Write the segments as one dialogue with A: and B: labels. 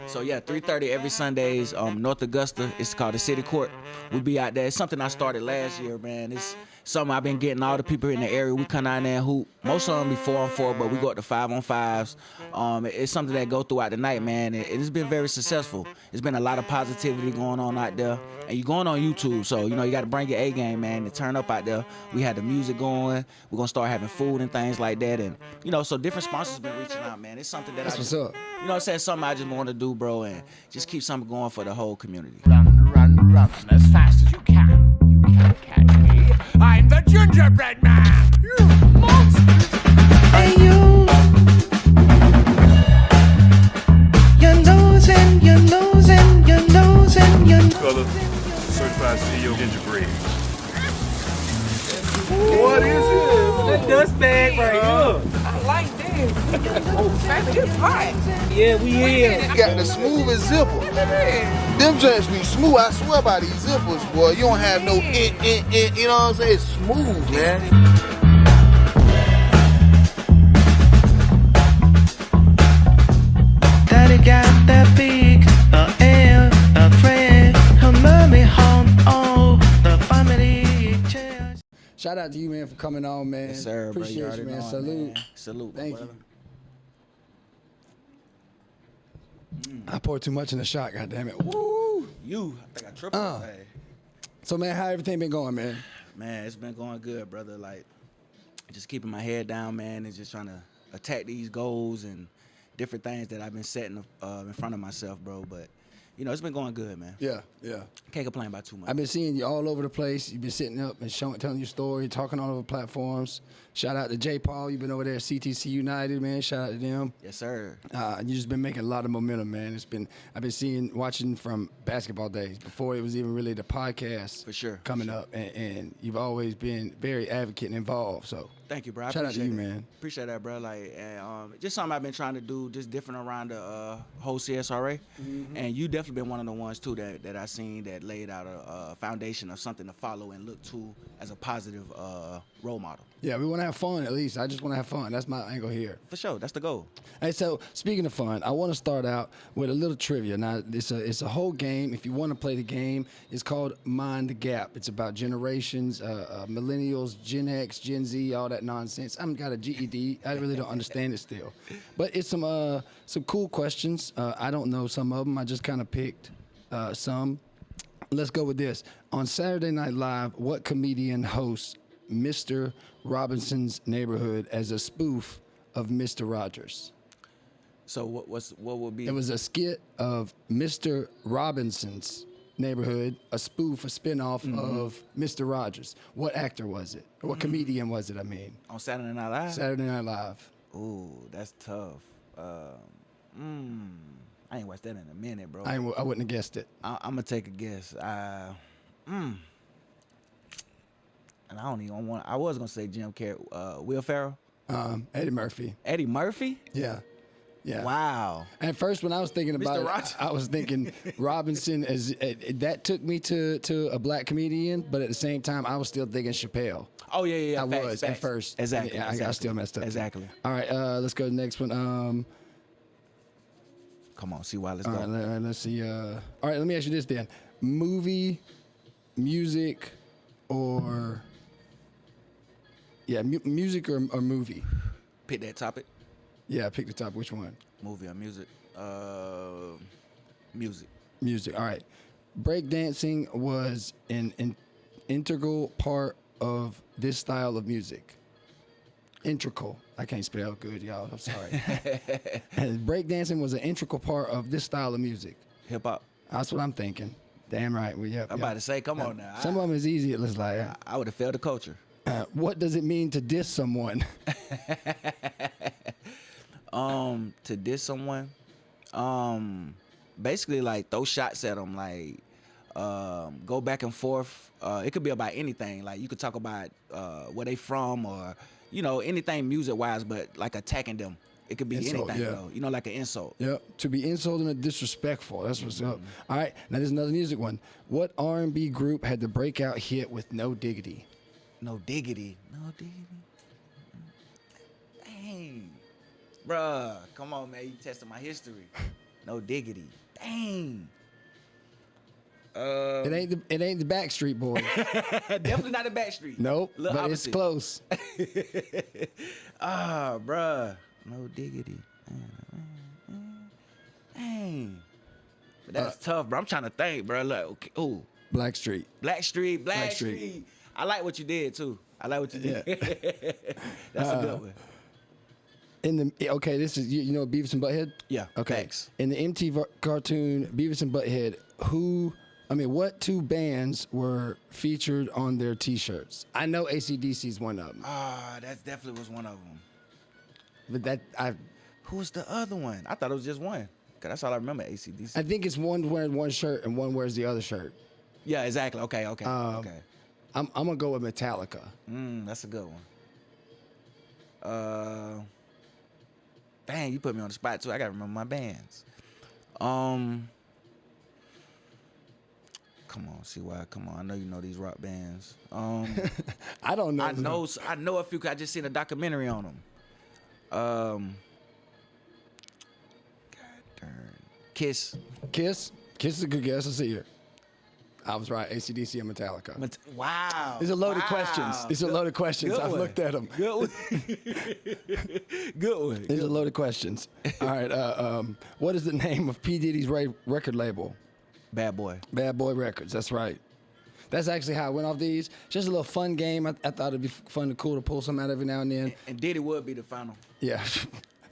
A: So yeah, 3:30 every Sundays, North Augusta. It's called the City Court. We'll be out there. It's something I started last year, man. It's something I've been getting all the people in the area. We come out there and hoop. Most of them be 4-on-4, but we go up to 5-on-5s. It's something that go throughout the night, man. It's been very successful. It's been a lot of positivity going on out there. And you're going on YouTube, so you got to bring your A game, man, and turn up out there. We had the music going. We're gonna start having food and things like that, and so different sponsors been reaching out, man. It's something that
B: That's what's up.
A: You know what I'm saying? Something I just want to do, bro, and just keep something going for the whole community.
C: Run, run, run as fast as you can. You can't catch me. I'm the gingerbread man. You monster.
D: Hey you, you're losing, you're losing, you're losing, you're losing.
E: Color, certified CEO gingerbread.
F: What is it?
G: That dust bag right here.
F: I like this. Oh, baby, it's hot.
G: Yeah, we here.
F: Got the smoothest zipper. Them joints be smooth. I swear by these zippers, boy. You don't have no you know what I'm saying? It's smooth, man.
D: Daddy got that big air, a friend, her mommy home, oh, the family chairs.
B: Shout out to you, man, for coming on, man.
A: Yes, sir, bro.
B: Appreciate you,
A: already
B: man.
A: know it,
B: Salute.
A: man. Salute,
B: Thank
A: brother.
B: I poured too much in the shot, goddamn it. Woo!
A: I think I tripled. Hey.
B: So, man, how everything been going, man?
A: Man, it's been going good, brother. Like, just keeping my head down, man, and just trying to attack these goals and different things that I've been setting in front of myself, bro. But, it's been going good, man.
B: Yeah, yeah.
A: Can't complain about too much.
B: I've been seeing you all over the place. You've been sitting up and telling your story, talking all over platforms. Shout out to J. Paul. You've been over there at CTC United, man. Shout out to them.
A: Yes, sir.
B: You just been making a lot of momentum, man. I've been watching from basketball days before it was even really the podcast.
A: For sure.
B: Coming up, and you've always been very advocate and involved. So
A: Thank you, bro. I
B: shout out to you,
A: appreciate that.
B: man.
A: Appreciate that, bro. Like, and just something I've been trying to do, just different around the whole CSRA. And you definitely been one of the ones too that I seen that laid out a foundation of something to follow and look to as a positive role model.
B: Yeah, we want to have fun at least. I just want to have fun. That's my angle here.
A: For sure, that's the goal.
B: Hey, so speaking of fun, I want to start out with a little trivia. Now, it's a whole game. If you want to play the game, it's called Mind the Gap. It's about generations, millennials, Gen X, Gen Z, all that nonsense. I've got a GED. I really don't understand it still. But it's some cool questions. I don't know some of them. I just kind of picked some. Let's go with this. On Saturday Night Live, what comedian hosts Mr. Robinson's Neighborhood as a spoof of Mr. Rogers?
A: So what would be?
B: It was a skit of Mr. Robinson's Neighborhood, a spoof, a spinoff of Mr. Rogers. What actor was it? Or what comedian was it, I mean?
A: On Saturday Night Live?
B: Saturday Night Live.
A: Ooh, that's tough. I ain't watched that in a minute, bro.
B: I wouldn't have guessed it.
A: I'm gonna take a guess. And I don't even want. I was gonna say Jim Carrey, Will Ferrell,
B: Eddie Murphy.
A: Eddie Murphy.
B: Yeah. Yeah.
A: Wow.
B: At first, when I was thinking about
A: Rogers.
B: it, I was thinking Robinson as that took me to a black comedian, but at the same time, I was still thinking Chappelle.
A: Oh yeah.
B: I
A: Facts,
B: was
A: facts.
B: at first.
A: Exactly.
B: Yeah, I still messed up. too.
A: Exactly.
B: All right, let's go to the next one.
A: Come on, see why. Let's
B: All
A: go.
B: right, let's see. All right, let me ask you this then: movie, music, or music or movie?
A: Pick that topic.
B: Yeah, pick the top. Which one?
A: Movie or music? Music.
B: Music. All right. Breakdancing was an integral part of this style of music. Integral. I can't spell good, y'all. I'm sorry. And breakdancing was an integral part of this style of music.
A: Hip hop.
B: That's what I'm thinking. Damn right.
A: I'm about to say, come on now.
B: Some of them is easy. It looks like.
A: I would have failed the culture.
B: What does it mean to diss someone?
A: To diss someone, basically like throw shots at them, like go back and forth. It could be about anything. Like you could talk about where they from, or anything music wise, but like attacking them. It could be
B: Insult,
A: anything,
B: yeah.
A: though. Like an insult.
B: Yep. To be insulting or disrespectful. That's what's up. All right. Now there's another music one. What R&B group had the breakout hit with No Diggity?
A: No diggity. No diggity. Dang. Bruh, come on, man. You testing my history. No diggity. Dang.
B: It ain't the Backstreet Boys.
A: Definitely not the Backstreet.
B: Nope,
A: Little
B: but
A: opposite.
B: it's close.
A: Ah, bruh. No diggity. Dang. But that's tough, bro. I'm trying to think, bro. Like, okay. Ooh.
B: Blackstreet.
A: Blackstreet.
B: Blackstreet.
A: I like what you did too. I like what you did.
B: Yeah.
A: That's a good one.
B: Okay, this is you know Beavis and Butthead.
A: Yeah,
B: Okay.
A: thanks.
B: In the MTV cartoon Beavis and Butthead, what two bands were featured on their T-shirts? I know AC/DC is one of them,
A: Ah, that definitely was one of them.
B: but
A: Who was the other one? I thought it was just one. Cause that's all I remember. AC/DC.
B: I think it's one wearing one shirt and one wears the other shirt.
A: Yeah, exactly. Okay. Okay.
B: I'm gonna go with Metallica.
A: That's a good one. Dang, you put me on the spot too. I gotta remember my bands. Come on, CY. Come on. I know you know these rock bands.
B: I don't know.
A: I know a few. 'Cause I just seen a documentary on them. God darn. Kiss.
B: Kiss is a good guess. Let's see here. I was right. AC/DC and Metallica.
A: Wow.
B: These are loaded
A: Wow.
B: questions. These are loaded questions.
A: Good
B: I've
A: one.
B: looked at them.
A: Good one. Good one.
B: These are loaded questions. All right. What is the name of P. Diddy's record label?
A: Bad Boy.
B: Bad Boy Records. That's right. That's actually how I went off these. Just a little fun game. I thought it'd be fun and cool to pull some out every now and then.
A: And Diddy would be the final.
B: Yeah.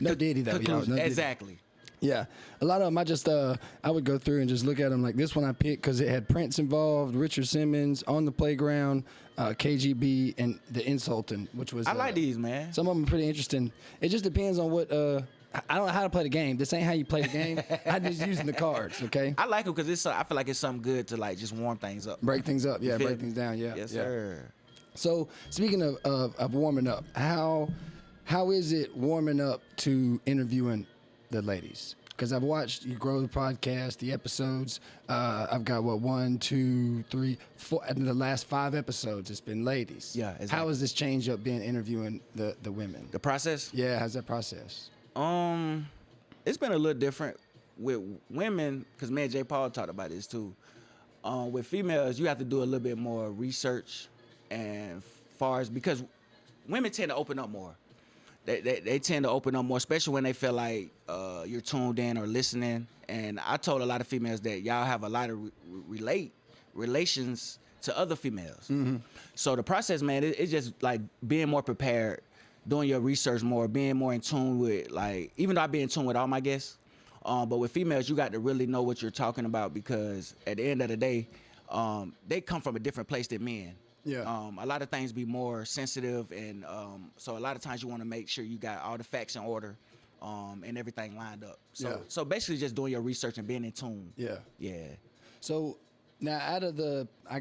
B: No Diddy though. Yo, no Diddy.
A: Exactly.
B: Yeah, a lot of them. I would go through and just look at them. Like this one I picked because it had Prince involved, Richard Simmons, On the Playground, KGB, and The Insultin', which was.
A: I like these, man.
B: Some of them are pretty interesting. It just depends on what. I don't know how to play the game. This ain't how you play the game. I'm just using the cards. Okay.
A: I like them because I feel like it's something good to like just warm things up.
B: Break things up. Yeah,
A: feel
B: break
A: me?
B: things down. Yeah.
A: Yes,
B: yeah.
A: sir.
B: So speaking of warming up, how is it warming up to interviewing the ladies? Because I've watched you grow the podcast, the episodes. I've got 1, 2, 3, 4. In the last 5 episodes, it's been ladies.
A: Yeah, exactly.
B: How has this changed up being interviewing the women?
A: The process?
B: Yeah, how's that process?
A: It's been a little different with women because me and J. Paul talked about this too. With females, you have to do a little bit more research, and far as because women tend to open up more. They tend to open up more, especially when they feel like you're tuned in or listening. And I told a lot of females that y'all have a lot of relations to other females.
B: Mm-hmm.
A: So the process, man, it's just like being more prepared, doing your research more, being more in tune with, like, even though I be in tune with all my guests, but with females, you got to really know what you're talking about because at the end of the day, they come from a different place than men.
B: Yeah.
A: A lot of things be more sensitive, and so a lot of times you want to make sure you got all the facts in order, and everything lined up. So,
B: Yeah.
A: so basically, just doing your research and being in tune.
B: Yeah.
A: Yeah.
B: So now out of I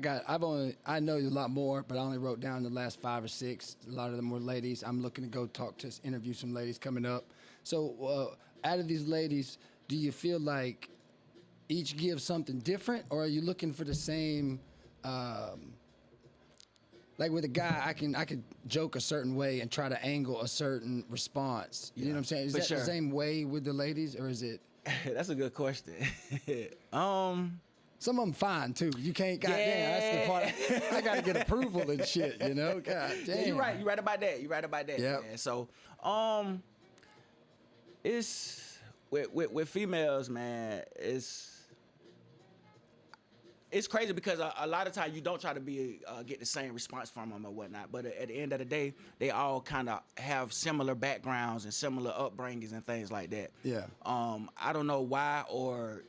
B: know a lot more, but I only wrote down the last 5 or 6. A lot of them were ladies. I'm looking to go interview some ladies coming up. So out of these ladies, do you feel like each gives something different, or are you looking for the same? Like with a guy, I could joke a certain way and try to angle a certain response. You know what I'm saying? Is
A: for
B: that
A: sure.
B: the same way with the ladies, or is it?
A: That's a good question.
B: Some of them fine too. You can't. Goddamn, that's the part. I gotta get approval and shit. You know. God damn.
A: Yeah, you're right. You're right about that. You're right about that.
B: Yep.
A: Man. So, it's with females, man. It's crazy because a lot of times you don't try to get the same response from them or whatnot. But at the end of the day, they all kind of have similar backgrounds and similar upbringings and things like that.
B: Yeah.
A: I don't know why or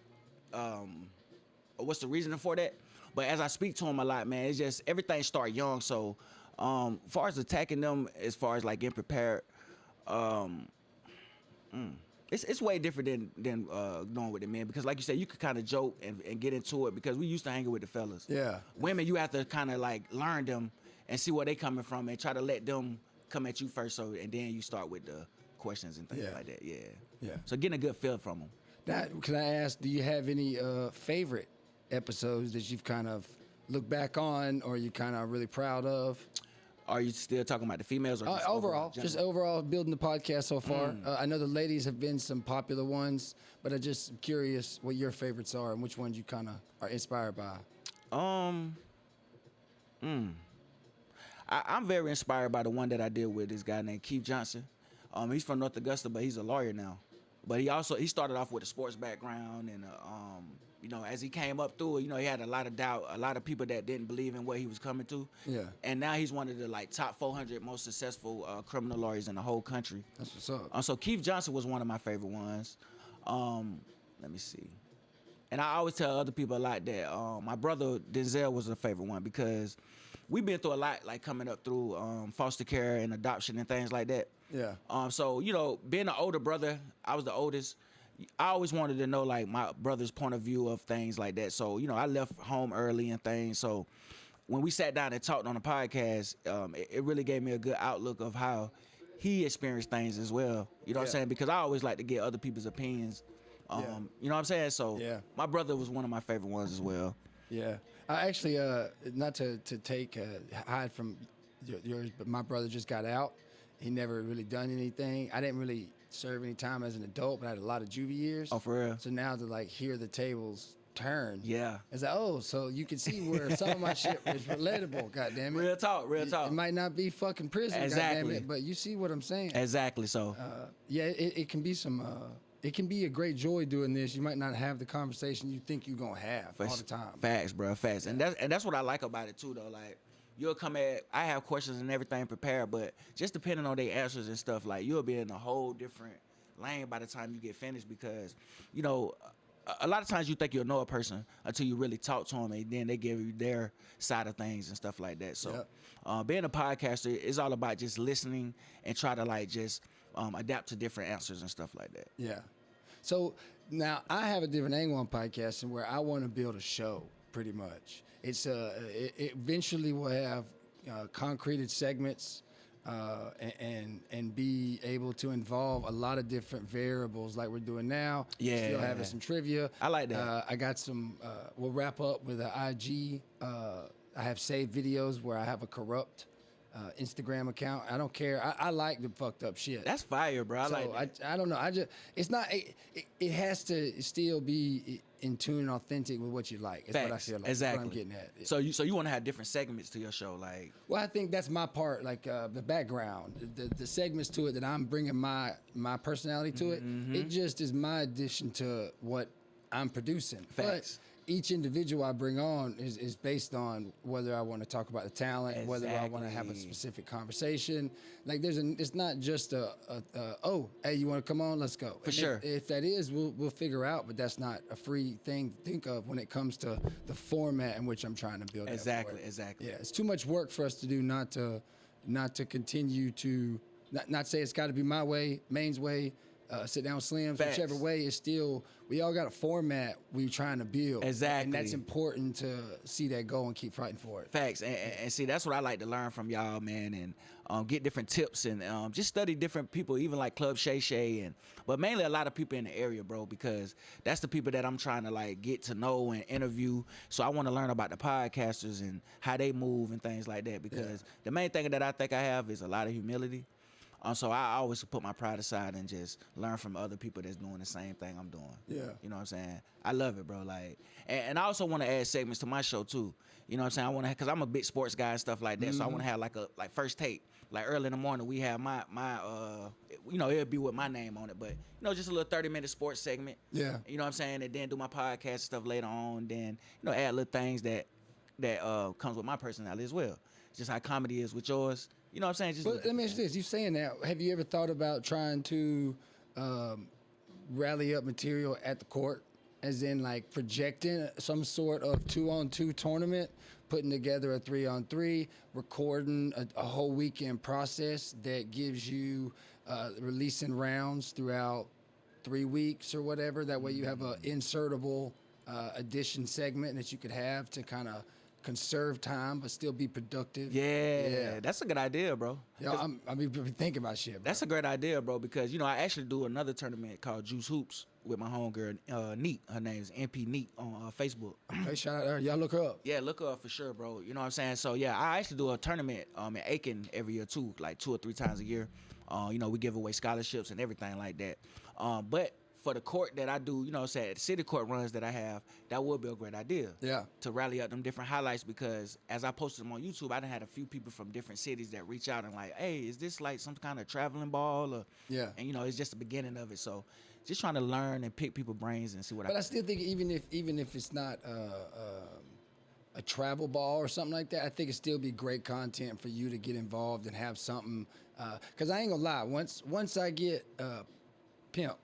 A: what's the reason for that. But as I speak to them a lot, man, it's just everything start young. So, as far as attacking them, as far as like getting prepared, it's way different than going with the men because, like you said, you could kind of joke and get into it because we used to hang with the fellas.
B: Yeah.
A: Women, you have to kind of like learn them and see where they coming from and try to let them come at you first. So and then you start with the questions and things
B: Yeah.
A: like that. Yeah.
B: Yeah.
A: So getting a good feel from them.
B: Now, can I ask? Do you have any favorite episodes that you've kind of looked back on, or you kind of really proud of?
A: Are you still talking about the females or just
B: Overall, just
A: general?
B: overall building the podcast so far. I know the ladies have been some popular ones, but I'm just curious what your favorites are and which ones you kind of are inspired by.
A: I'm very inspired by the one that I did with this guy named Keith Johnson. He's from North Augusta, but he's a lawyer now. But he started off with a sports background, and as he came up through it, he had a lot of doubt, a lot of people that didn't believe in what he was coming to.
B: Yeah.
A: And now he's one of the top 400 most successful criminal lawyers in the whole country.
B: That's what's up.
A: So Keith Johnson was one of my favorite ones. Let me see. And I always tell other people a lot that my brother Denzel was a favorite one because we've been through a lot, like coming up through foster care and adoption and things like that.
B: Yeah.
A: So being an older brother, I was the oldest. I always wanted to know like my brother's point of view of things like that. So I left home early and things. So when we sat down and talked on the podcast, it really gave me a good outlook of how he experienced things as well. You know what I'm saying? Because I always like to get other people's opinions. You know what I'm saying? So my brother was one of my favorite ones as well.
B: Yeah. I actually, not to take hide from yours, but my brother just got out. He never really done anything. I didn't really serve any time as an adult, but I had a lot of juvie years.
A: Oh, for real?
B: So now to hear the tables turn.
A: Yeah.
B: It's like, so you can see where some of my shit is relatable, goddammit.
A: Real talk.
B: It might not be fucking prison,
A: Exactly.
B: goddammit, but you see what I'm saying.
A: Exactly. So.
B: It can be some. It can be a great joy doing this. You might not have the conversation you think you're gonna have all the time.
A: Facts, bro. Facts. And that's what I like about it too, though. Like you'll come I have questions and everything prepared, but just depending on their answers and stuff, like you'll be in a whole different lane by the time you get finished because, a lot of times you think you'll know a person until you really talk to them and then they give you their side of things and stuff like that. So being a podcaster is all about just listening and try to just adapt to different answers and stuff like that.
B: Yeah. So now I have a different angle on podcasting where I want to build a show pretty much. It's it eventually will have concreted segments and be able to involve a lot of different variables like we're doing now.
A: Yeah.
B: Still having some trivia.
A: I like that.
B: I got some, we'll wrap up with an IG. I have saved videos where I have a corrupt Instagram account. I don't care. I like the fucked up shit.
A: That's fire, bro. I like that.
B: I don't know. It's not. It has to still be in tune and authentic with what you like. Is what I feel like.
A: Exactly.
B: That's what I'm getting at.
A: So you want to have different segments to your show, like.
B: Well, I think that's my part, the background, the segments to it that I'm bringing my personality to it. It just is my addition to what I'm producing.
A: Facts.
B: But each individual I bring on is based on whether I want to talk about the talent, whether I want to have a specific conversation. Like it's not just hey, you want to come on? Let's go.
A: For sure.
B: If that is, we'll figure out. But that's not a free thing to think of when it comes to the format in which I'm trying to build.
A: Exactly.
B: Yeah, it's too much work for us to do not to continue to not say it's got to be my way, Maine's way. Sit down slims,
A: Facts.
B: whichever way is still, we all got a format we trying to build.
A: Exactly.
B: And that's important to see that go and keep fighting for it.
A: Facts. And see, that's what I like to learn from y'all, man, and get different tips and just study different people, even like Club Shay Shay, but mainly a lot of people in the area, bro, because that's the people that I'm trying to get to know and interview. So I want to learn about the podcasters and how they move and things like that because the main thing that I think I have is a lot of humility. So I always put my pride aside and just learn from other people that's doing the same thing I'm doing.
B: Yeah.
A: You know what I'm saying? I love it, bro. And I also want to add segments to my show too. You know what I'm saying? I want to, cause I'm a big sports guy and stuff like that. So I want to have like first take, like early in the morning. We have my it'll be with my name on it, but just a little 30-minute sports segment.
B: Yeah.
A: You know what I'm saying? And then do my podcast stuff later on. Then add little things that comes with my personality as well. Just how comedy is with yours. You know what I'm saying?
B: But let me ask you this. You saying that, have you ever thought about trying to rally up material at the court? As in projecting some sort of 2-on-2 tournament, putting together a 3-on-3, recording a whole weekend process that gives you releasing rounds throughout 3 weeks or whatever. That way you have a insertable addition segment that you could have to kind of conserve time but still be productive.
A: Yeah, that's a good idea, bro.
B: Yo, I be thinking about shit. Bro.
A: That's a great idea, bro, because, you know, I actually do another tournament called Juice Hoops with my homegirl, Neat. Her name is MP Neat on Facebook.
B: Hey, shout out her. Y'all look her up.
A: Yeah, look her up for sure, bro. You know what I'm saying? So, yeah, I actually do a tournament in Aiken every year, too, like 2 or 3 times a year. You know, we give away scholarships and everything like that. But for the court that I do, you know what I'm saying, the city court runs that I have, that would be a great idea.
B: Yeah.
A: To rally up them different highlights, because as I posted them on YouTube, I done had a few people from different cities that reach out and like, hey, is this like some kind of traveling ball? Or,
B: Yeah.
A: And, you know, it's just the beginning of it. So just trying to learn and pick people's brains and see what
B: But I
A: can
B: still think even if it's not a travel ball or something like that, I think it'd still be great content for you to get involved and have something. Because I ain't gonna lie, once I get Pimp,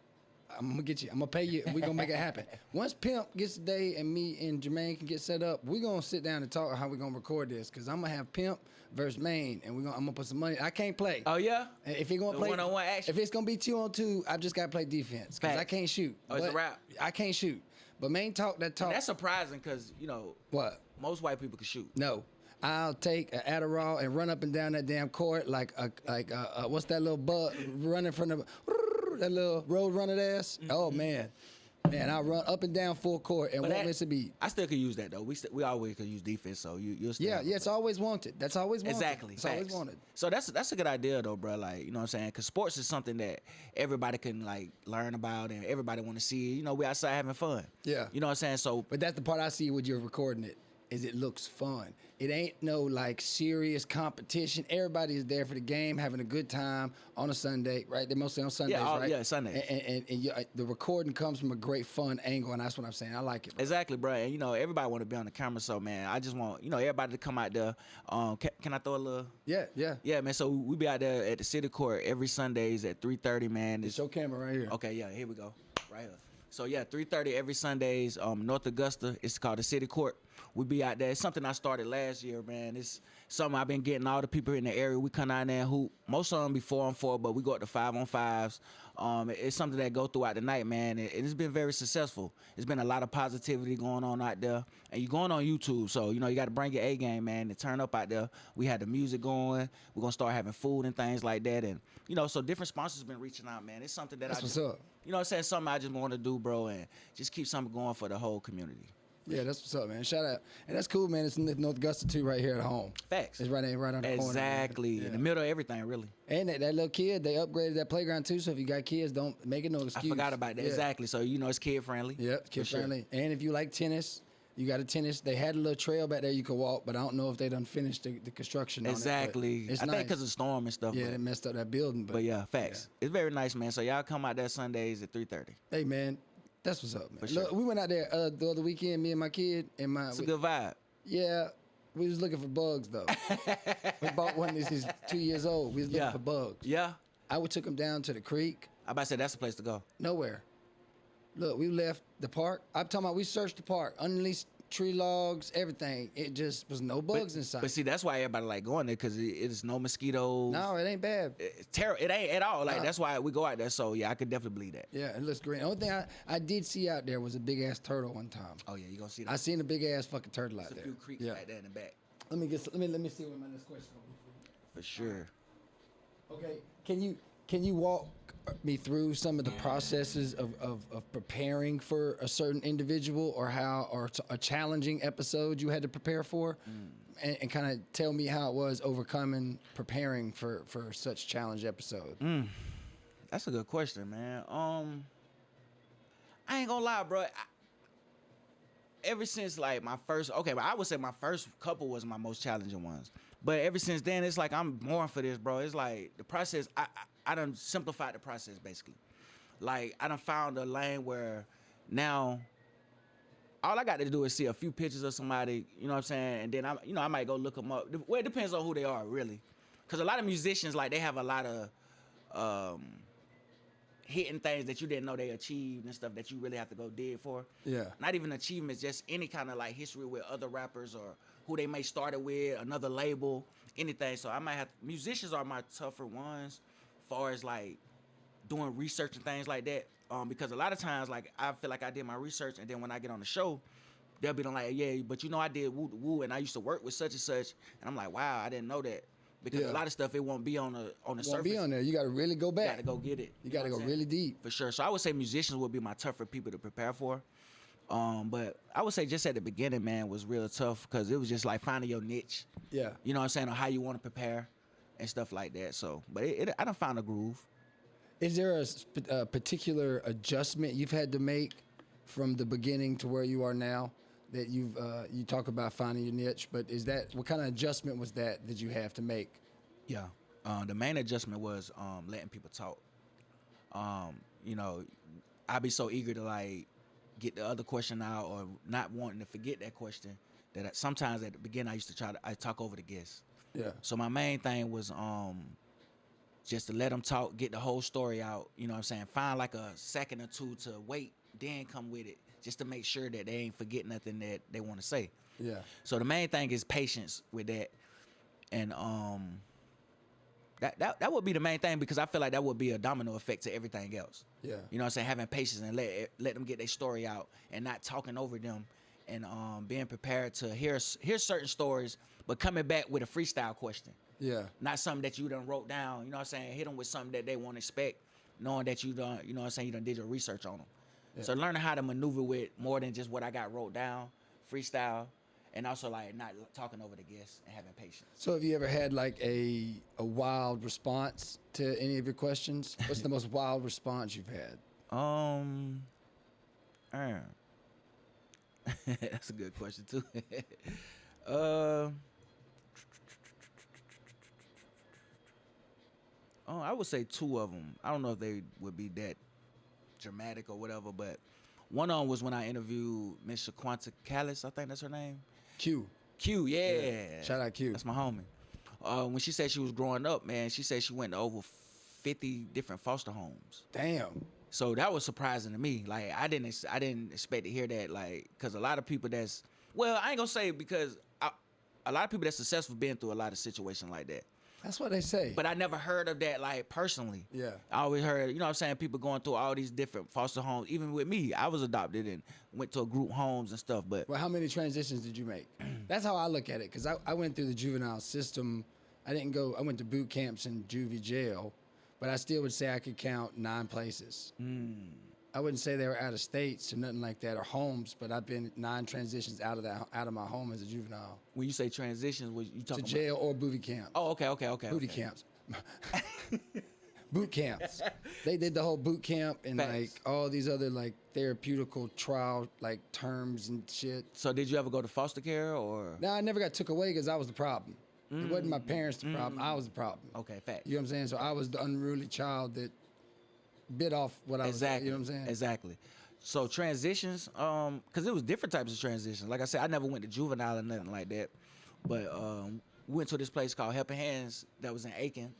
B: I'm gonna get you. I'm gonna pay you. We're gonna make it happen. Once Pimp gets the day and me and Jermaine can get set up, we're gonna sit down and talk how we're gonna record this. Cause I'm gonna have Pimp versus Maine, and I'm gonna put some money. I can't play.
A: Oh, yeah?
B: And if you're gonna
A: The
B: play
A: one-on-one action?
B: if it's gonna be 2-on-2, I've just gotta play defense. Cause I
A: Facts.
B: can't shoot.
A: Oh, it's a
B: But
A: wrap.
B: I can't shoot. But Maine talk that talk.
A: That's surprising because, you know,
B: What?
A: most white people can shoot.
B: No. I'll take an Adderall and run up and down that damn court like what's that little bug running from the that little road running ass?
A: Mm-hmm.
B: Oh man, I run up and down full court and
A: But
B: won't
A: that-
B: miss a beat.
A: I still could use that, though. We always could use defense, so you'll still
B: Yeah,
A: have
B: yeah,
A: a
B: it's
A: play.
B: always wanted. That's always wanted.
A: Exactly.
B: It's always
A: Facts.
B: wanted.
A: So that's a good idea though, bro. Like, you know what I'm saying? Because sports is something that everybody can like learn about and everybody want to see. You know, we outside having fun.
B: Yeah.
A: You know what I'm saying? So
B: But that's the part I see when you're recording it. Is it looks fun. It ain't no like serious competition. Everybody is there for the game, having a good time on a Sunday, right? They're mostly on Sundays, right?
A: yeah, Sundays.
B: And the recording comes from a great fun angle, and that's what I'm saying. I like it. Bro.
A: exactly, bro. And you know, everybody want to be on the camera. So man, I just want everybody to come out there. Can I throw a little?
B: Yeah, yeah.
A: Yeah, man. So we be out there at the city court every Sundays at 3:30, man.
B: It's your camera right here.
A: Okay, yeah, here we go. Right here. So yeah, 3:30 every Sundays, North Augusta. It's called the City Court. We be out there. It's something I started last year, man. It's something I've been getting all the people in the area. We come out there and hoop. Most of them be 4-on-4, but we go up to 5-on-5s. It's something that go throughout the night, man. It's been very successful. It's been a lot of positivity going on out there. And you're going on YouTube, so you know you got to bring your A game, man, and turn up out there. We had the music going. We're gonna start having food and things like that, and you know, so different sponsors been reaching out, man. It's something that
B: That's
A: I
B: what's
A: just,
B: up.
A: You know what I'm saying? Something I just want to do, bro, and just keep something going for the whole community.
B: Yeah, that's what's up, man. Shout out. And that's cool, man. It's in North Augusta, too, right here at home.
A: Facts.
B: It's right on the corner.
A: Exactly.
B: Man.
A: In the middle of everything, really.
B: And that little kid, they upgraded that playground, too. So if you got kids, don't make it no excuse.
A: I forgot about that.
B: Yeah.
A: Exactly. So, you know, it's kid friendly.
B: Yep,
A: For
B: kid
A: sure.
B: friendly. And if you like tennis, you got a tennis. They had a little trail back there you could walk, but I don't know if they done finished the construction on it.
A: Exactly.
B: But it's
A: I
B: nice.
A: think because of the storm and stuff.
B: Yeah,
A: but,
B: they messed up that building.
A: but yeah, facts. It's very nice, man. So y'all come out there Sundays at 3:30.
B: Hey, man, that's what's up, man.
A: For sure.
B: Look, we went out there the other weekend, me and my kid. And
A: It's a good vibe.
B: Yeah, we was looking for bugs, though. We bought one that's just 2 years old. We was looking
A: Yeah.
B: for bugs.
A: Yeah.
B: I took him down to the creek.
A: I about to say that's the place to go.
B: Nowhere. Look, we left the park. I'm talking about we searched the park, underneath tree logs, everything. It just was no bugs inside.
A: But see, that's why everybody like going there because it is no mosquitoes.
B: No, it ain't bad.
A: It's terrible. It ain't at all. Like that's why we go out there. So yeah, I could definitely believe that.
B: Yeah, it looks great. The only thing I did see out there was a big ass turtle one time.
A: Oh yeah, you gonna see that?
B: I seen a big ass fucking turtle out
A: There's a
B: there.
A: few creeks
B: Yeah.
A: right there in the back
B: Let me see what my next question will be.
A: for sure.
B: Okay, can you walk me through some of the processes of preparing for a certain individual or a challenging episode you had to prepare for, and kind of tell me how it was preparing for such challenge episode?
A: That's a good question, man. I ain't gonna lie, bro. Ever since like my first, but I would say my first couple was my most challenging ones. But ever since then, it's like I'm born for this, bro. It's like the process. I done simplified the process basically. Like I done found a lane where now all I got to do is see a few pictures of somebody, you know what I'm saying, and then I might go look them up. Well, it depends on who they are, really, because a lot of musicians like they have a lot of hitting things that you didn't know they achieved and stuff that you really have to go dig for.
B: Yeah.
A: Not even achievements, just any kind of like history with other rappers or who they may started with, another label, anything. So I might have musicians are my tougher ones, as far as like doing research and things like that. Because a lot of times like I feel like I did my research and then when I get on the show, they'll be like, yeah, but you know I did woo woo, and I used to work with such and such, and I'm like, wow, I didn't know that. Because
B: Yeah.
A: a lot of stuff, it won't be on the
B: Won't
A: surface.
B: be on there. You got to really go
A: You
B: back.
A: got to go get it.
B: You got to
A: know
B: go
A: what I'm
B: really
A: saying?
B: deep.
A: For sure. So I would say musicians would be my tougher people to prepare for. But I would say just at the beginning, man, was real tough because it was just like finding your niche.
B: Yeah.
A: You know what I'm saying? Or how you want to prepare and stuff like that. So, but I done found a groove.
B: Is there a particular adjustment you've had to make from the beginning to where you are now? That you talk about finding your niche, but what kind of adjustment was that you have to make?
A: Yeah. The main adjustment was letting people talk. You know, I'd be so eager to like get the other question out or not wanting to forget that question that sometimes at the beginning I used to I talk over the guests.
B: Yeah.
A: So my main thing was just to let them talk, get the whole story out. You know what I'm saying? Find like a second or two to wait, then come with it, just to make sure that they ain't forget nothing that they want to say.
B: Yeah.
A: So the main thing is patience with that, and that would be the main thing because I feel like that would be a domino effect to everything else.
B: Yeah.
A: You know what I'm saying? Having patience and let them get their story out and not talking over them, and being prepared to hear certain stories, but coming back with a freestyle question.
B: Yeah.
A: Not something that you done wrote down, you know what I'm saying? Hit them with something that they won't expect, knowing that you done, you know what I'm saying, you done did your research on them.
B: Yeah.
A: So learning how to maneuver with more than just what I got wrote down, freestyle, and also like not talking over the guests and having patience.
B: So have you ever had like a wild response to any of your questions? What's the most wild response you've had?
A: That's a good question too. I would say two of them. I don't know if they would be that dramatic or whatever, but one of them was when I interviewed Miss Shaquanta Callis, I think that's her name.
B: Q.
A: Q, yeah.
B: Shout out Q.
A: That's my homie. When she said she was growing up, man, she said she went to over 50 different foster homes.
B: Damn.
A: So that was surprising to me. Like I didn't expect to hear that. Like, cause a lot of people I ain't gonna say because a lot of people that's successful been through a lot of situations like that.
B: That's what they say.
A: But I never heard of that like personally.
B: Yeah.
A: I always heard, you know what I'm saying, people going through all these different foster homes. Even with me, I was adopted and went to group homes and stuff. But
B: Well, how many transitions did you make? That's how I look at it, because I went through the juvenile system. I went to boot camps in juvie jail, but I still would say I could count 9 places. I wouldn't say they were out of states or nothing like that, or homes, but I've been 9 transitions out of my home as a juvenile.
A: when you say transitions, what you
B: To
A: talking
B: jail or booty camp.
A: about? Oh, okay.
B: Booty camps. Boot camps. They did the whole boot camp and
A: Facts.
B: like all these other like therapeutical trial like terms and shit.
A: So did you ever go to foster care or?
B: Now I never got took away because I was the problem. It wasn't my parents the problem. I was the problem.
A: Okay, facts.
B: You know what I'm saying? So I was the unruly child that bit off what I was.
A: Exactly.
B: You know what I'm saying?
A: Exactly. So transitions, because it was different types of transitions. Like I said, I never went to juvenile or nothing like that. But we went to this place called Helping Hands that was in Aiken.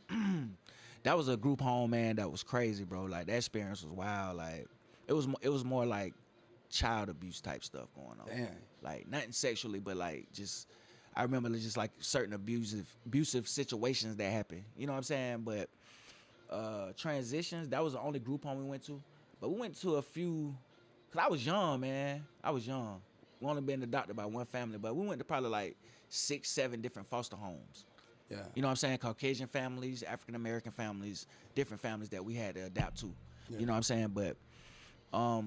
A: That was a group home, man, that was crazy, bro. Like that experience was wild. Like it was more like child abuse type stuff going on.
B: Damn.
A: Like nothing sexually, but like just I remember just like certain abusive situations that happened. You know what I'm saying? But transitions, that was the only group home we went to. But we went to a few, cause I was young, man. I was young. We only been adopted by one family, but we went to probably like 6, 7 different foster homes.
B: Yeah.
A: You know what I'm saying? Caucasian families, African American families, different families that we had to adapt to.
B: Yeah.
A: You know what I'm saying? But I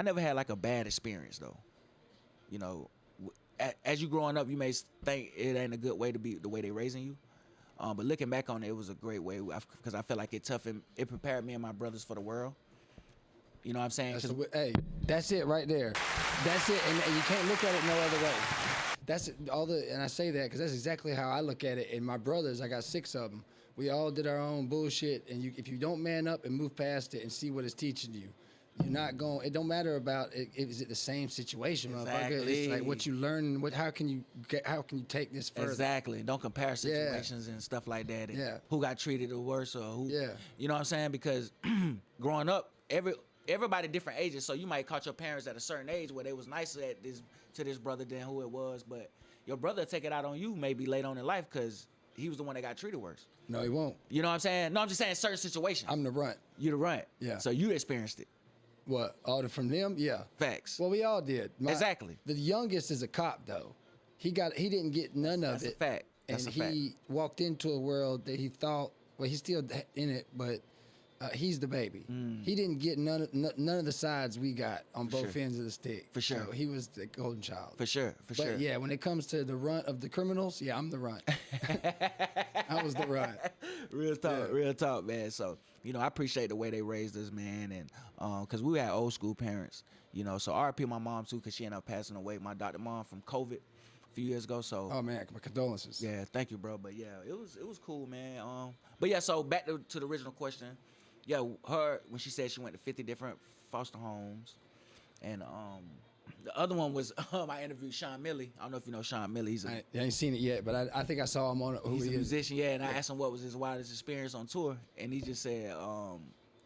A: never had like a bad experience though. You know, as you growing up, you may think it ain't a good way to be the way they raising you. But looking back on it, it was a great way because I feel like it prepared me and my brothers for the world. You know what I'm saying?
B: Hey, that's it right there. That's it, and you can't look at it no other way. That's it, and I say that because that's exactly how I look at it. And my brothers, I got 6 of them. We all did our own bullshit, and if you don't man up and move past it and see what it's teaching you, you're not going. It don't matter about it. Is it the same situation, motherfucker?
A: Exactly.
B: It's like what you learn. How can you take this further?
A: Exactly. Don't compare situations and stuff like that. And
B: Yeah.
A: who got treated the worst or who.
B: Yeah.
A: You know what I'm saying? Because growing up, everybody different ages. So you might caught your parents at a certain age where they was nicer to this brother than who it was. But your brother take it out on you maybe late on in life because he was the one that got treated worse.
B: No, he won't.
A: You know what I'm saying? No, I'm just saying certain situations.
B: I'm the runt.
A: You the runt.
B: Yeah.
A: So you experienced it.
B: What? Order from them? Yeah.
A: Facts.
B: Well, we all did.
A: Exactly.
B: The youngest is a cop though. He didn't get none of
A: That's a
B: it.
A: fact. That's
B: and
A: a fact.
B: he walked into a world that he thought, well, he's still in it, but he's the baby. He didn't get none of the sides we got on both
A: sure.
B: ends of the stick.
A: For sure.
B: So he was the golden child.
A: For sure. For
B: But
A: sure.
B: yeah, when it comes to the runt of the criminals, yeah, I'm the runt. I was the runt.
A: Real talk, man. So, you know, I appreciate the way they raised us, man, and because we had old school parents, you know. So RIP my mom too, because she ended up passing away, my doctor mom, from COVID a few years ago. So
B: Oh man, my condolences.
A: yeah, thank you, bro. But yeah, it was cool, man. But yeah, so back to the original question. Yeah, her when she said she went to 50 different foster homes, and the other one was I interviewed Sean Milley. I don't know if you know Sean Milley.
B: I ain't seen it yet, but I think I saw him on who
A: He's
B: he
A: a
B: is.
A: musician, yeah. And I asked him what was his wildest experience on tour, and he just said,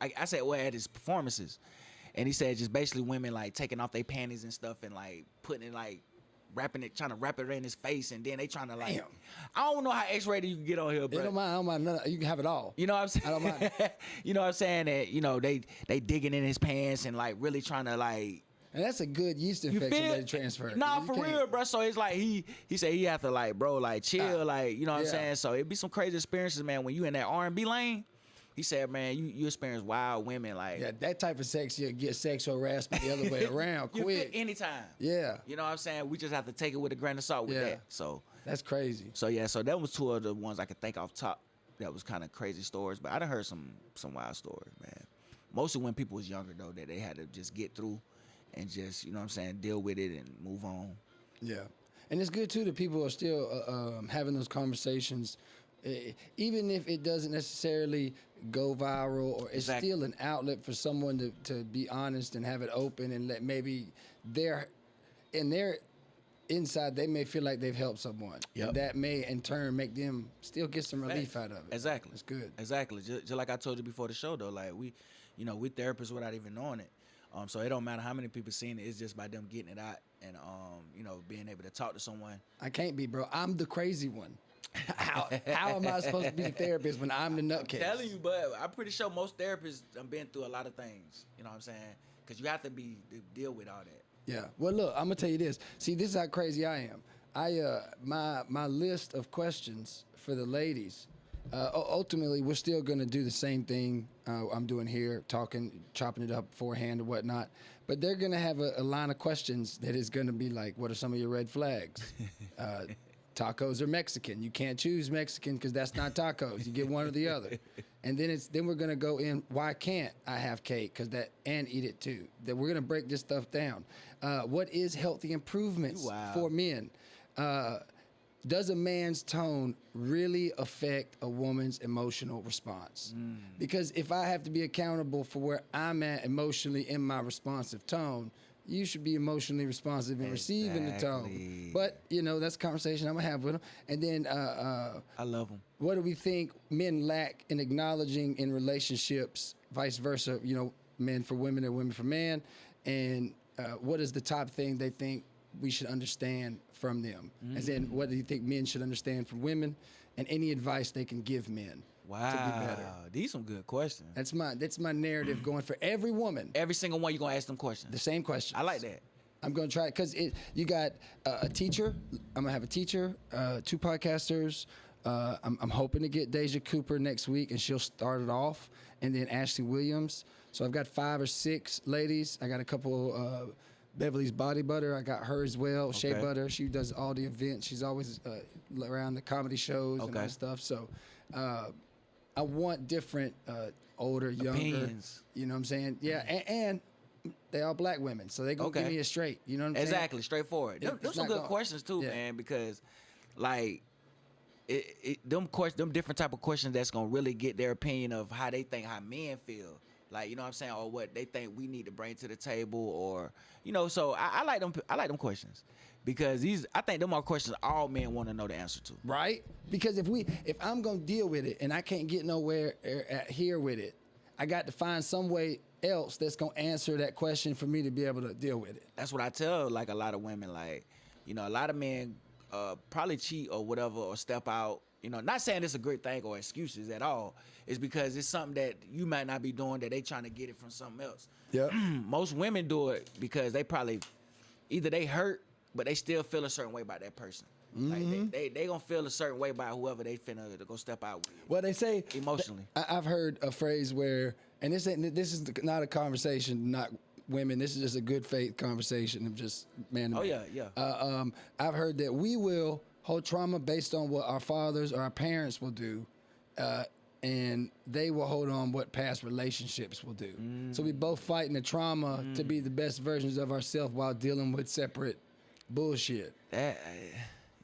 A: I said, well, at his performances, and he said just basically women like taking off their panties and stuff and like putting it like wrapping it, trying to wrap it in his face, and then they trying to like,
B: Damn.
A: I don't know how X-rated you can get on here,
B: I
A: bro.
B: don't mind none. You can have it all.
A: You know what I'm saying?
B: I don't mind.
A: You know what I'm saying? That, you know, they digging in his pants and like really trying to like.
B: And that's a good yeast
A: You
B: infection
A: feel?
B: that he transferred.
A: Nah,
B: You
A: for
B: can't-
A: real, bro. So it's like he said he have to like, bro, like chill, like, you know what I'm
B: yeah.
A: saying? So it be some crazy experiences, man. When you in that R&B lane, he said, man, you experience wild women, like
B: Yeah, that type of sex, you'll get sexual harassment the other way around
A: you
B: quick.
A: feel anytime.
B: Yeah.
A: You know what I'm saying? We just have to take it with a grain of salt with
B: Yeah.
A: that. So
B: That's crazy.
A: yeah, so that was two of the ones I could think off top. That was kind of crazy stories, but I done heard some wild stories, man. Mostly when people was younger though, that they had to just get through and just, you know what I'm saying, deal with it and move on.
B: Yeah. And it's good too that people are still having those conversations, even if it doesn't necessarily go viral, or it's
A: Exactly.
B: still an outlet for someone to be honest and have it open, and let maybe their inside they may feel like they've helped someone.
A: Yep.
B: And that may in turn make them still get some relief
A: Facts.
B: out of it.
A: Exactly.
B: It's good.
A: Exactly. Just like I told you before the show, though, like we therapists without even knowing it. So it don't matter how many people seen it. It's just by them getting it out and you know, being able to talk to someone.
B: I can't be, bro. I'm the crazy one. How am I supposed to be the therapist when I'm the nutcase?
A: Telling you, but I'm pretty sure most therapists have been through a lot of things. You know what I'm saying? Because you have to deal with all that.
B: Yeah. Well, look, I'm gonna tell you this. See, this is how crazy I am. My list of questions for the ladies. Ultimately, we're still gonna do the same thing I'm doing here, chopping it up beforehand or whatnot. But they're gonna have a line of questions that is gonna be like, "What are some of your red flags?" Tacos are Mexican. You can't choose Mexican because that's not tacos. You get one or the other. And then we're gonna go in. Why can't I have cake? Because and eat it too. That we're gonna break this stuff down. What is healthy improvements
A: Wow.
B: for men? Does a man's tone really affect a woman's emotional response? Because if I have to be accountable for where I'm at emotionally in my responsive tone, you should be emotionally responsive in receiving the tone.
A: Exactly.
B: But, you know, that's a conversation I'm going to have with them. And then
A: I love them.
B: what do we think men lack in acknowledging in relationships, vice versa, you know, men for women and women for men? And what is the top thing they think we should understand from them? As in, what do you think men should understand from women? And any advice they can give men to be better.
A: Wow. These some good questions.
B: That's my narrative going for every woman.
A: Every single one you're going to ask them questions.
B: The same question.
A: I like that.
B: I'm going to try it because you got a teacher. I'm going to have a teacher, two podcasters. I'm hoping to get Deja Cooper next week, and she'll start it off, and then Ashley Williams. So I've got 5 or 6 ladies. I got a couple Beverly's Body Butter. I got her as well. Shea
A: Okay.
B: Butter. She does all the events. She's always around the comedy shows and all
A: Okay.
B: that stuff. So I want different older, younger.
A: Opinions.
B: You know what I'm saying? Yeah, and they all black women, so they gonna give
A: Okay.
B: me it straight. You know what I'm saying?
A: Exactly, straightforward. Them
B: It's
A: some
B: not
A: good
B: gonna-
A: questions too,
B: Yeah.
A: man, because like them different type of questions that's gonna really get their opinion of how they think how men feel. Like, you know what I'm saying, or what they think we need to bring to the table, or you know. So I like them. I like them questions because I think them are questions all men want to know the answer to.
B: Right? Because if I'm gonna deal with it and I can't get nowhere here with it, I got to find some way else that's gonna answer that question for me to be able to deal with it.
A: That's what I tell like a lot of women. Like, you know, a lot of men probably cheat or whatever or step out. You know, not saying it's a great thing or excuses at all. It's because it's something that you might not be doing that they trying to get it from something else.
B: Yeah.
A: Most women do it because they probably either they hurt, but they still feel a certain way about that person. Like they gonna feel a certain way about whoever they finna to go step out with.
B: Well, they say
A: Emotionally.
B: I've heard a phrase where, and this is not a conversation, not women. This is just a good faith conversation of just man to
A: Oh,
B: man.
A: yeah.
B: I've heard that we will hold trauma based on what our fathers or our parents will do, and they will hold on what past relationships will do. So we both fighting the trauma to be the best versions of ourselves while dealing with separate bullshit.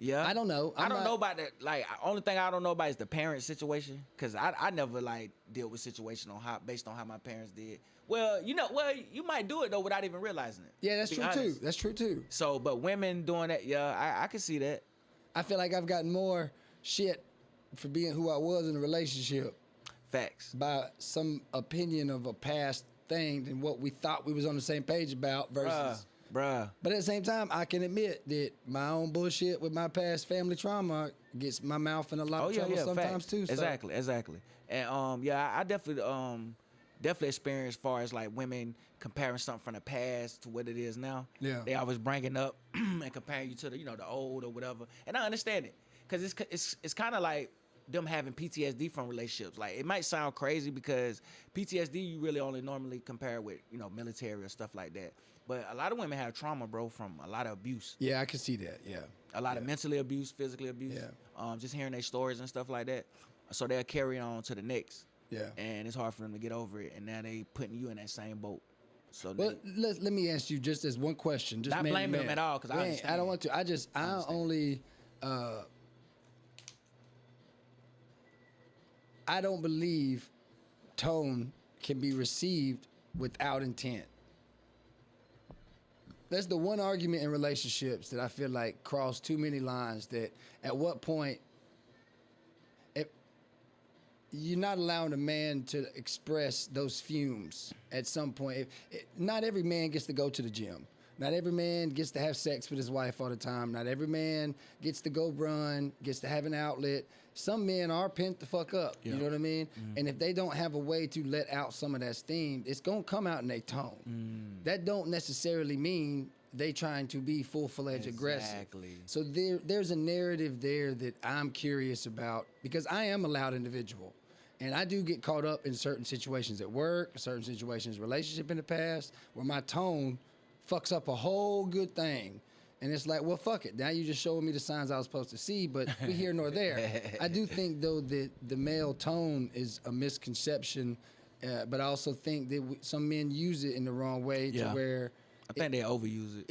A: Yeah.
B: I don't know.
A: I don't know about that. Like, only thing I don't know about is the parent situation. Cause I never like deal with situation based on how my parents did. Well, you might do it though without even realizing it.
B: Yeah, that's
A: to be
B: true too.
A: honest.
B: That's true too.
A: So, but women doing that, yeah, I can see that.
B: I feel like I've gotten more shit for being who I was in a relationship
A: Facts.
B: by some opinion of a past thing than what we thought we was on the same page about versus.
A: Bruh.
B: But at the same time, I can admit that my own bullshit with my past family trauma gets my mouth in a lot of trouble sometimes
A: facts.
B: too. So.
A: Exactly. And I definitely experienced as far as like women comparing something from the past to what it is now.
B: Yeah.
A: They always bringing up and comparing you to the old or whatever. And I understand it because it's kind of like them having PTSD from relationships. Like, it might sound crazy because PTSD you really only normally compare with military or stuff like that. But a lot of women have trauma, bro, from a lot of abuse.
B: Yeah, I can see that. Yeah.
A: A lot of mentally abuse, physically abuse.
B: Yeah.
A: Just hearing their stories and stuff like that. So they'll carry on to the next.
B: Yeah.
A: And it's hard for them to get over it. And now they putting you in that same boat. So
B: Well, let me ask you just as one question. Just
A: Not
B: man to
A: blaming
B: man.
A: them at all, 'cause I understand.
B: I don't want to. I only. I don't believe tone can be received without intent. That's the one argument in relationships that I feel like cross too many lines. That at what point, if you're not allowing a man to express those fumes at some point. Not every man gets to go to the gym. Not every man gets to have sex with his wife all the time. Not every man gets to go run, gets to have an outlet. Some men are pent the fuck up. You know what I mean? And if they don't have a way to let out some of that steam, it's gonna come out in their tone. That don't necessarily mean they trying to be full-fledged aggressive.
A: Exactly.
B: So there's a narrative there that I'm curious about because I am a loud individual. And I do get caught up in certain situations at work, certain situations, relationship in the past, where my tone fucks up a whole good thing. And it's like, well, fuck it. Now you just showing me the signs I was supposed to see, but we here nor there. I do think, though, that the male tone is a misconception, but I also think that some men use it in the wrong way to where
A: I think they overuse it.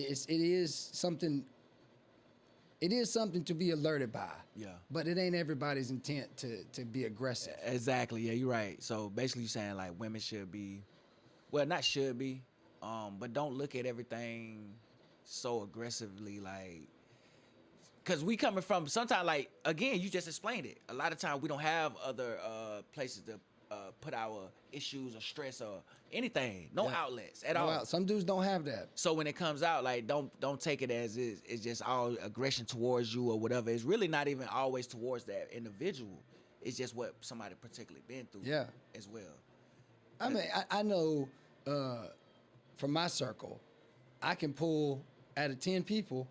B: it is something to be alerted by.
A: Yeah.
B: But it ain't everybody's intent to be aggressive.
A: Exactly. Yeah, you're right. So basically, you're saying like women should be, well, not should be, but don't look at everything so aggressively, like, because we coming from sometimes, like, again, you just explained it. A lot of times we don't have other places to put our issues or stress or anything, no outlets at all.
B: Wow, some dudes don't have that.
A: So when it comes out, like, don't take it as it's just all aggression towards you or whatever. It's really not even always towards that individual. It's just what somebody particularly been through as well.
B: I mean, I know from my circle, I can pull out of 10 people,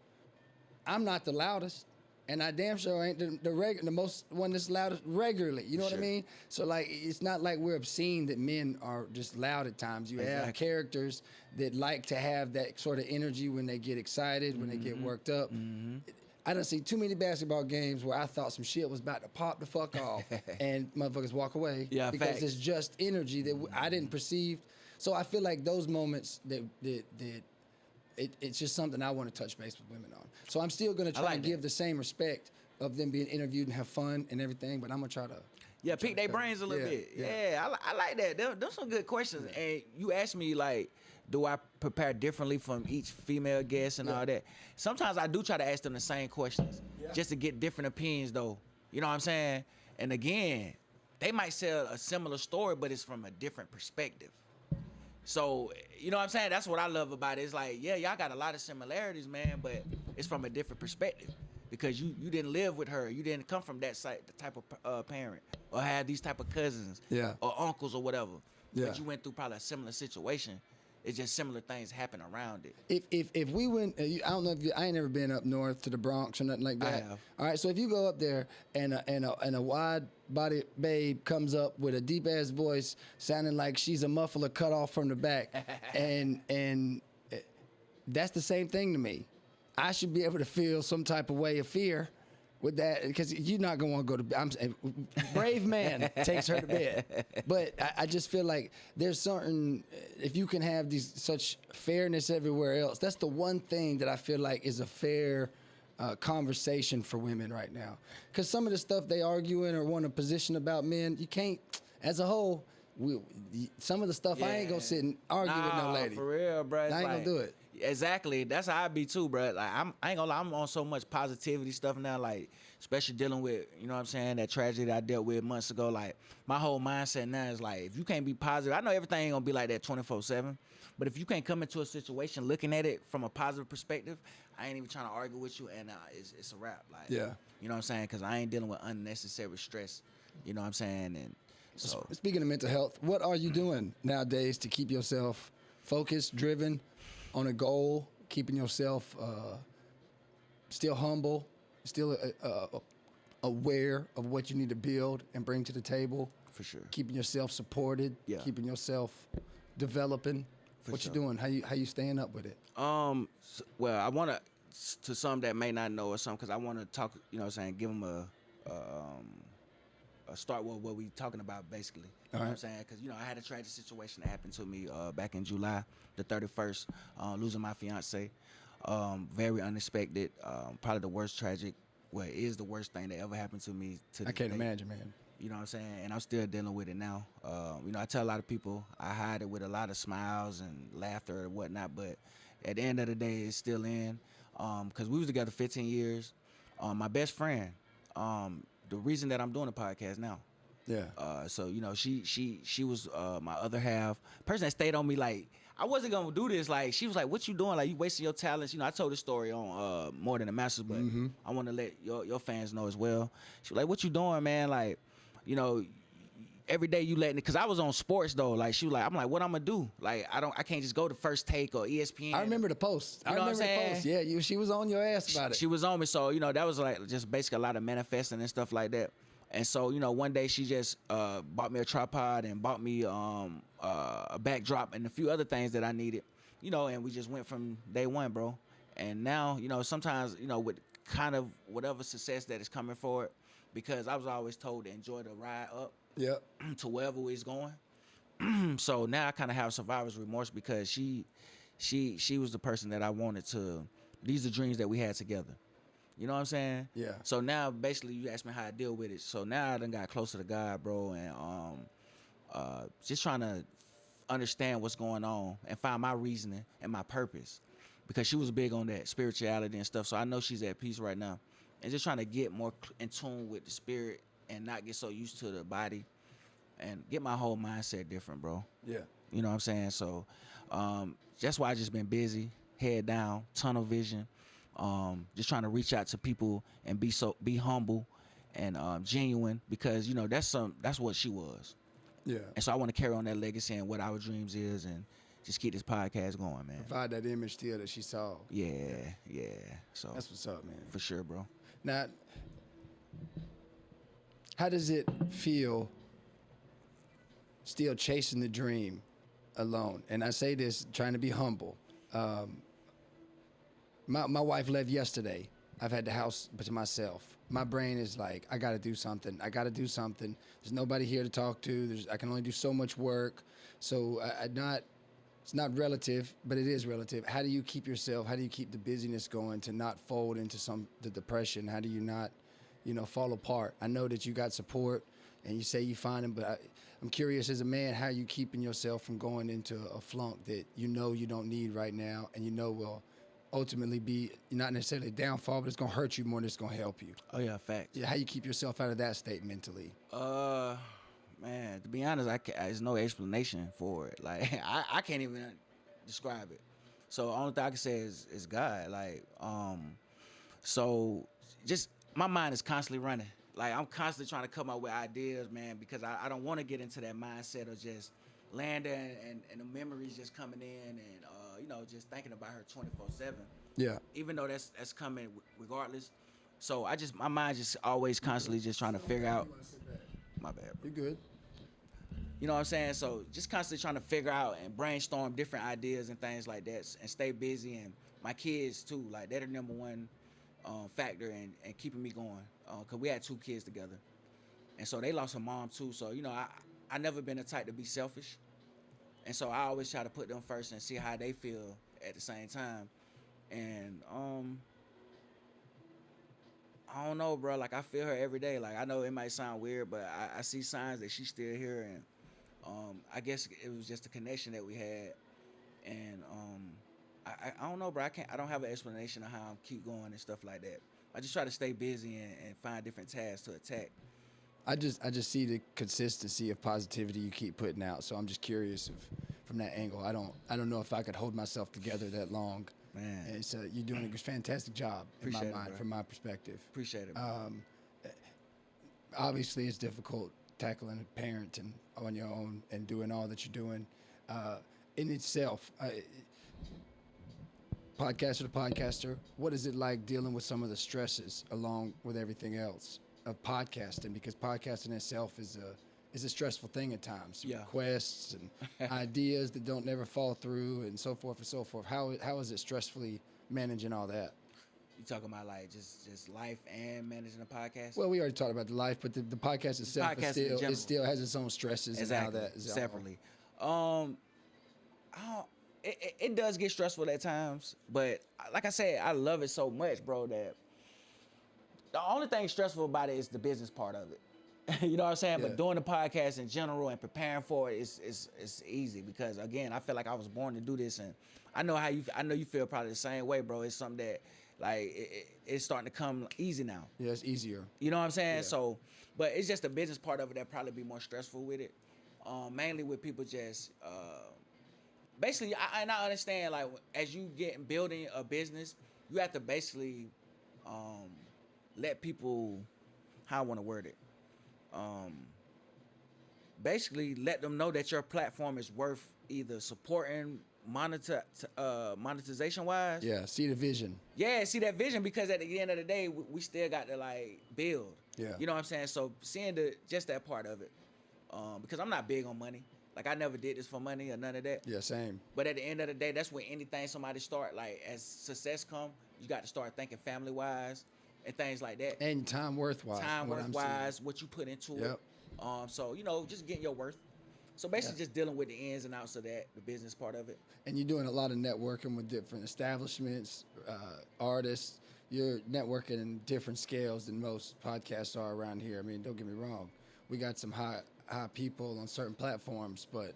B: I'm not the loudest. And I damn sure ain't the most one that's loudest regularly. You know what I mean? So, like, it's not like we're obscene that men are just loud at times. You have characters that like to have that sort of energy when they get excited, when they get worked up. I done see too many basketball games where I thought some shit was about to pop the fuck off and motherfuckers walk away.
A: Yeah,
B: because
A: facts.
B: it's just energy that I didn't perceive. So I feel like those moments that it's just something I want to touch base with women on. So I'm still going to try and give the same respect of them being interviewed and have fun and everything, but I'm going to try to...
A: pick their brains a little bit.
B: Yeah.
A: I like that. Those some good questions. And you asked me, like, do I prepare differently from each female guest and all that? Sometimes I do try to ask them the same questions just to get different opinions, though. You know what I'm saying? And again, they might tell a similar story, but it's from a different perspective. So, you know what I'm saying? That's what I love about it. It's like, y'all got a lot of similarities, man, but it's from a different perspective. because you didn't live with her, you didn't come from that type of parent, or had these type of cousins,
B: Yeah.
A: or uncles or whatever.
B: Yeah.
A: But you went through probably a similar situation. It's just similar things happen around it.
B: If we went, I don't know if I ain't never been up north to the Bronx or nothing like that.
A: I have.
B: All right, so if you go up there and a wide body babe comes up with a deep ass voice, sounding like she's a muffler cut off from the back, and that's the same thing to me. I should be able to feel some type of way of fear with that, because you're not gonna want to go to. I'm saying, brave man takes her to bed, but I just feel like there's certain. If you can have such fairness everywhere else, that's the one thing that I feel like is a fair conversation for women right now. Because some of the stuff they arguing or want to position about men, you can't. As a whole, some of the stuff I ain't gonna sit and argue with no lady.
A: For real, bro.
B: I ain't gonna do it.
A: Exactly. That's how I be too, bro. Like I ain't gonna lie, I'm on so much positivity stuff now, like especially dealing with, you know what I'm saying, that tragedy I dealt with months ago. Like my whole mindset now is like, if you can't be positive, I know everything ain't gonna be like that 24/7, but if you can't come into a situation looking at it from a positive perspective, I ain't even trying to argue with you, and it's a wrap. Like,
B: Yeah.
A: You know what I'm saying? Because I ain't dealing with unnecessary stress. You know what I'm saying? And so
B: Speaking of mental health, what are you doing nowadays to keep yourself focused, driven on a goal, keeping yourself still humble, still aware of what you need to build and bring to the table?
A: For sure.
B: Keeping yourself supported,
A: Yeah.
B: keeping yourself developing. What
A: sure.
B: you doing? How you staying up with it?
A: Well, I want to some that may not know or something, because I want to talk, you know what I'm saying, give them a start with what we talking about, basically. You know what I'm saying? Because, you know, I had a tragic situation that happened to me back in July the 31st, losing my fiance. Very unexpected, probably the worst tragic, well, it is the worst thing that ever happened to me to
B: I
A: this
B: can't
A: day.
B: imagine, man.
A: You know what I'm saying? And I'm still dealing with it now. You know, I tell a lot of people I hide it with a lot of smiles and laughter and whatnot, but at the end of the day, it's still in. Because we was together 15 years. My best friend, the reason that I'm doing the podcast now.
B: Yeah.
A: So, you know, she was my other half. Person that stayed on me, like, I wasn't gonna do this. Like, she was like, "What you doing? Like, you wasting your talents." You know, I told this story on More Than a Masters, but I want to let your fans know as well. She was like, "What you doing, man? Like, you know, every day you letting it." Because I was on sports though. Like, she was like, I'm like, "What I'm gonna do? Like, I can't just go to First Take or ESPN."
B: I remember the post.
A: You know what I'm saying?
B: Yeah, she was on your ass about it.
A: She was on me, so, you know, that was like just basically a lot of manifesting and stuff like that. And so, you know, one day she just bought me a tripod and bought me a backdrop and a few other things that I needed, you know, and we just went from day one, bro. And now, you know, sometimes, you know, with kind of whatever success that is coming for it, because I was always told to enjoy the ride up
B: Yep.
A: to wherever it's going. So now I kind of have survivor's remorse, because she was the person that I wanted to. These are dreams that we had together. You know what I'm saying?
B: Yeah.
A: So now, basically, you asked me how I deal with it. So now I done got closer to God, bro, and just trying to understand what's going on and find my reasoning and my purpose, because she was big on that spirituality and stuff. So I know she's at peace right now, and just trying to get more in tune with the spirit and not get so used to the body, and get my whole mindset different, bro.
B: Yeah.
A: You know what I'm saying? So that's why I just been busy, head down, tunnel vision. Just trying to reach out to people and be humble and genuine, because, you know, that's what she was.
B: Yeah.
A: And so I want to carry on that legacy and what our dreams is, and just keep this podcast going, man.
B: Provide that image still that she saw.
A: Yeah. So
B: That's what's up, man.
A: for sure, bro.
B: Now, how does it feel still chasing the dream alone? And I say this trying to be humble. My wife left yesterday. I've had the house to myself. My brain is like, I got to do something. I got to do something. There's nobody here to talk to. I can only do so much work. So it's not relative, but it is relative. How do you keep yourself, how do you keep the busyness going to not fold into the depression? How do you not, you know, fall apart? I know that you got support and you say you find them, but I'm curious as a man, how you keeping yourself from going into a flunk that you know you don't need right now, and you know will ultimately be not necessarily a downfall, but it's gonna hurt you more than it's gonna help you.
A: Oh yeah, facts.
B: Yeah, how you keep yourself out of that state mentally?
A: Man, to be honest, there's no explanation for it. Like, I can't even describe it. So the only thing I can say is God. Like, So just my mind is constantly running. Like I'm constantly trying to come up with ideas, man, because I don't want to get into that mindset of just landing and the memories just coming in and just thinking about her 24/7.
B: Yeah.
A: Even though that's coming regardless. So my mind just always constantly just trying to figure out. My bad, bro.
B: You're good.
A: You know what I'm saying? So just constantly trying to figure out and brainstorm different ideas and things like that, and stay busy. And my kids too, like they're the number one factor in keeping me going. Cause we had 2 kids together, and so they lost a mom too. So I never been the type to be selfish, and so I always try to put them first and see how they feel at the same time. And I don't know, bro. Like I feel her every day. Like I know it might sound weird, but I see signs that she's still here, and I guess it was just the connection that we had. And I don't know, bro. I don't have an explanation of how I keep going and stuff like that. I just try to stay busy and find different tasks to attack.
B: I just see the consistency of positivity you keep putting out. So I'm just curious from that angle. I don't know if I could hold myself together that long.
A: Man,
B: It's you're doing a fantastic job in my
A: Appreciate it,
B: mind,
A: bro.
B: from my perspective.
A: Appreciate it, bro.
B: Obviously, it's difficult tackling a parent and on your own and doing all that you're doing in itself. Podcaster to podcaster, what is it like dealing with some of the stresses along with everything else of podcasting? Because podcasting itself is a stressful thing at times.
A: Yeah.
B: Requests and ideas that don't never fall through and so forth and so forth. How is it stressfully managing all that?
A: You talking about like just life and managing a podcast?
B: Well, we already talked about the life, but the podcast itself
A: podcast in general.
B: it still has its own stresses
A: Exactly.
B: and how that is
A: Separately. It does get stressful at times, but like I said, I love it so much, bro, that the only thing stressful about it is the business part of it. You know what I'm saying?
B: Yeah.
A: But doing the podcast in general and preparing for it is easy because again, I feel like I was born to do this, and I know you feel probably the same way, bro. It's something that like it's starting to come easy now.
B: Yeah, it's easier.
A: You know what I'm saying?
B: Yeah.
A: So, but it's just the business part of it that probably be more stressful with it. Mainly with people just basically, I understand like as you building a business, you have to basically let people, how I want to word it, basically let them know that your platform is worth either supporting monetization wise.
B: Yeah, see the vision.
A: Yeah, see that vision, because at the end of the day, we still got to like build.
B: Yeah.
A: You know what I'm saying? So seeing just that part of it, because I'm not big on money. Like I never did this for money or none of that.
B: Yeah, same.
A: But at the end of the day, that's when anything somebody start, like as success come, you got to start thinking family wise and things like that.
B: And time worthwhile.
A: Time
B: what I'm
A: worth-wise,
B: seeing.
A: what you put into
B: Yep.
A: it. So just getting your worth. So basically, just dealing with the ins and outs of that, the business part of it.
B: And you're doing a lot of networking with different establishments, artists. You're networking in different scales than most podcasts are around here. I mean, don't get me wrong. We got some high people on certain platforms, but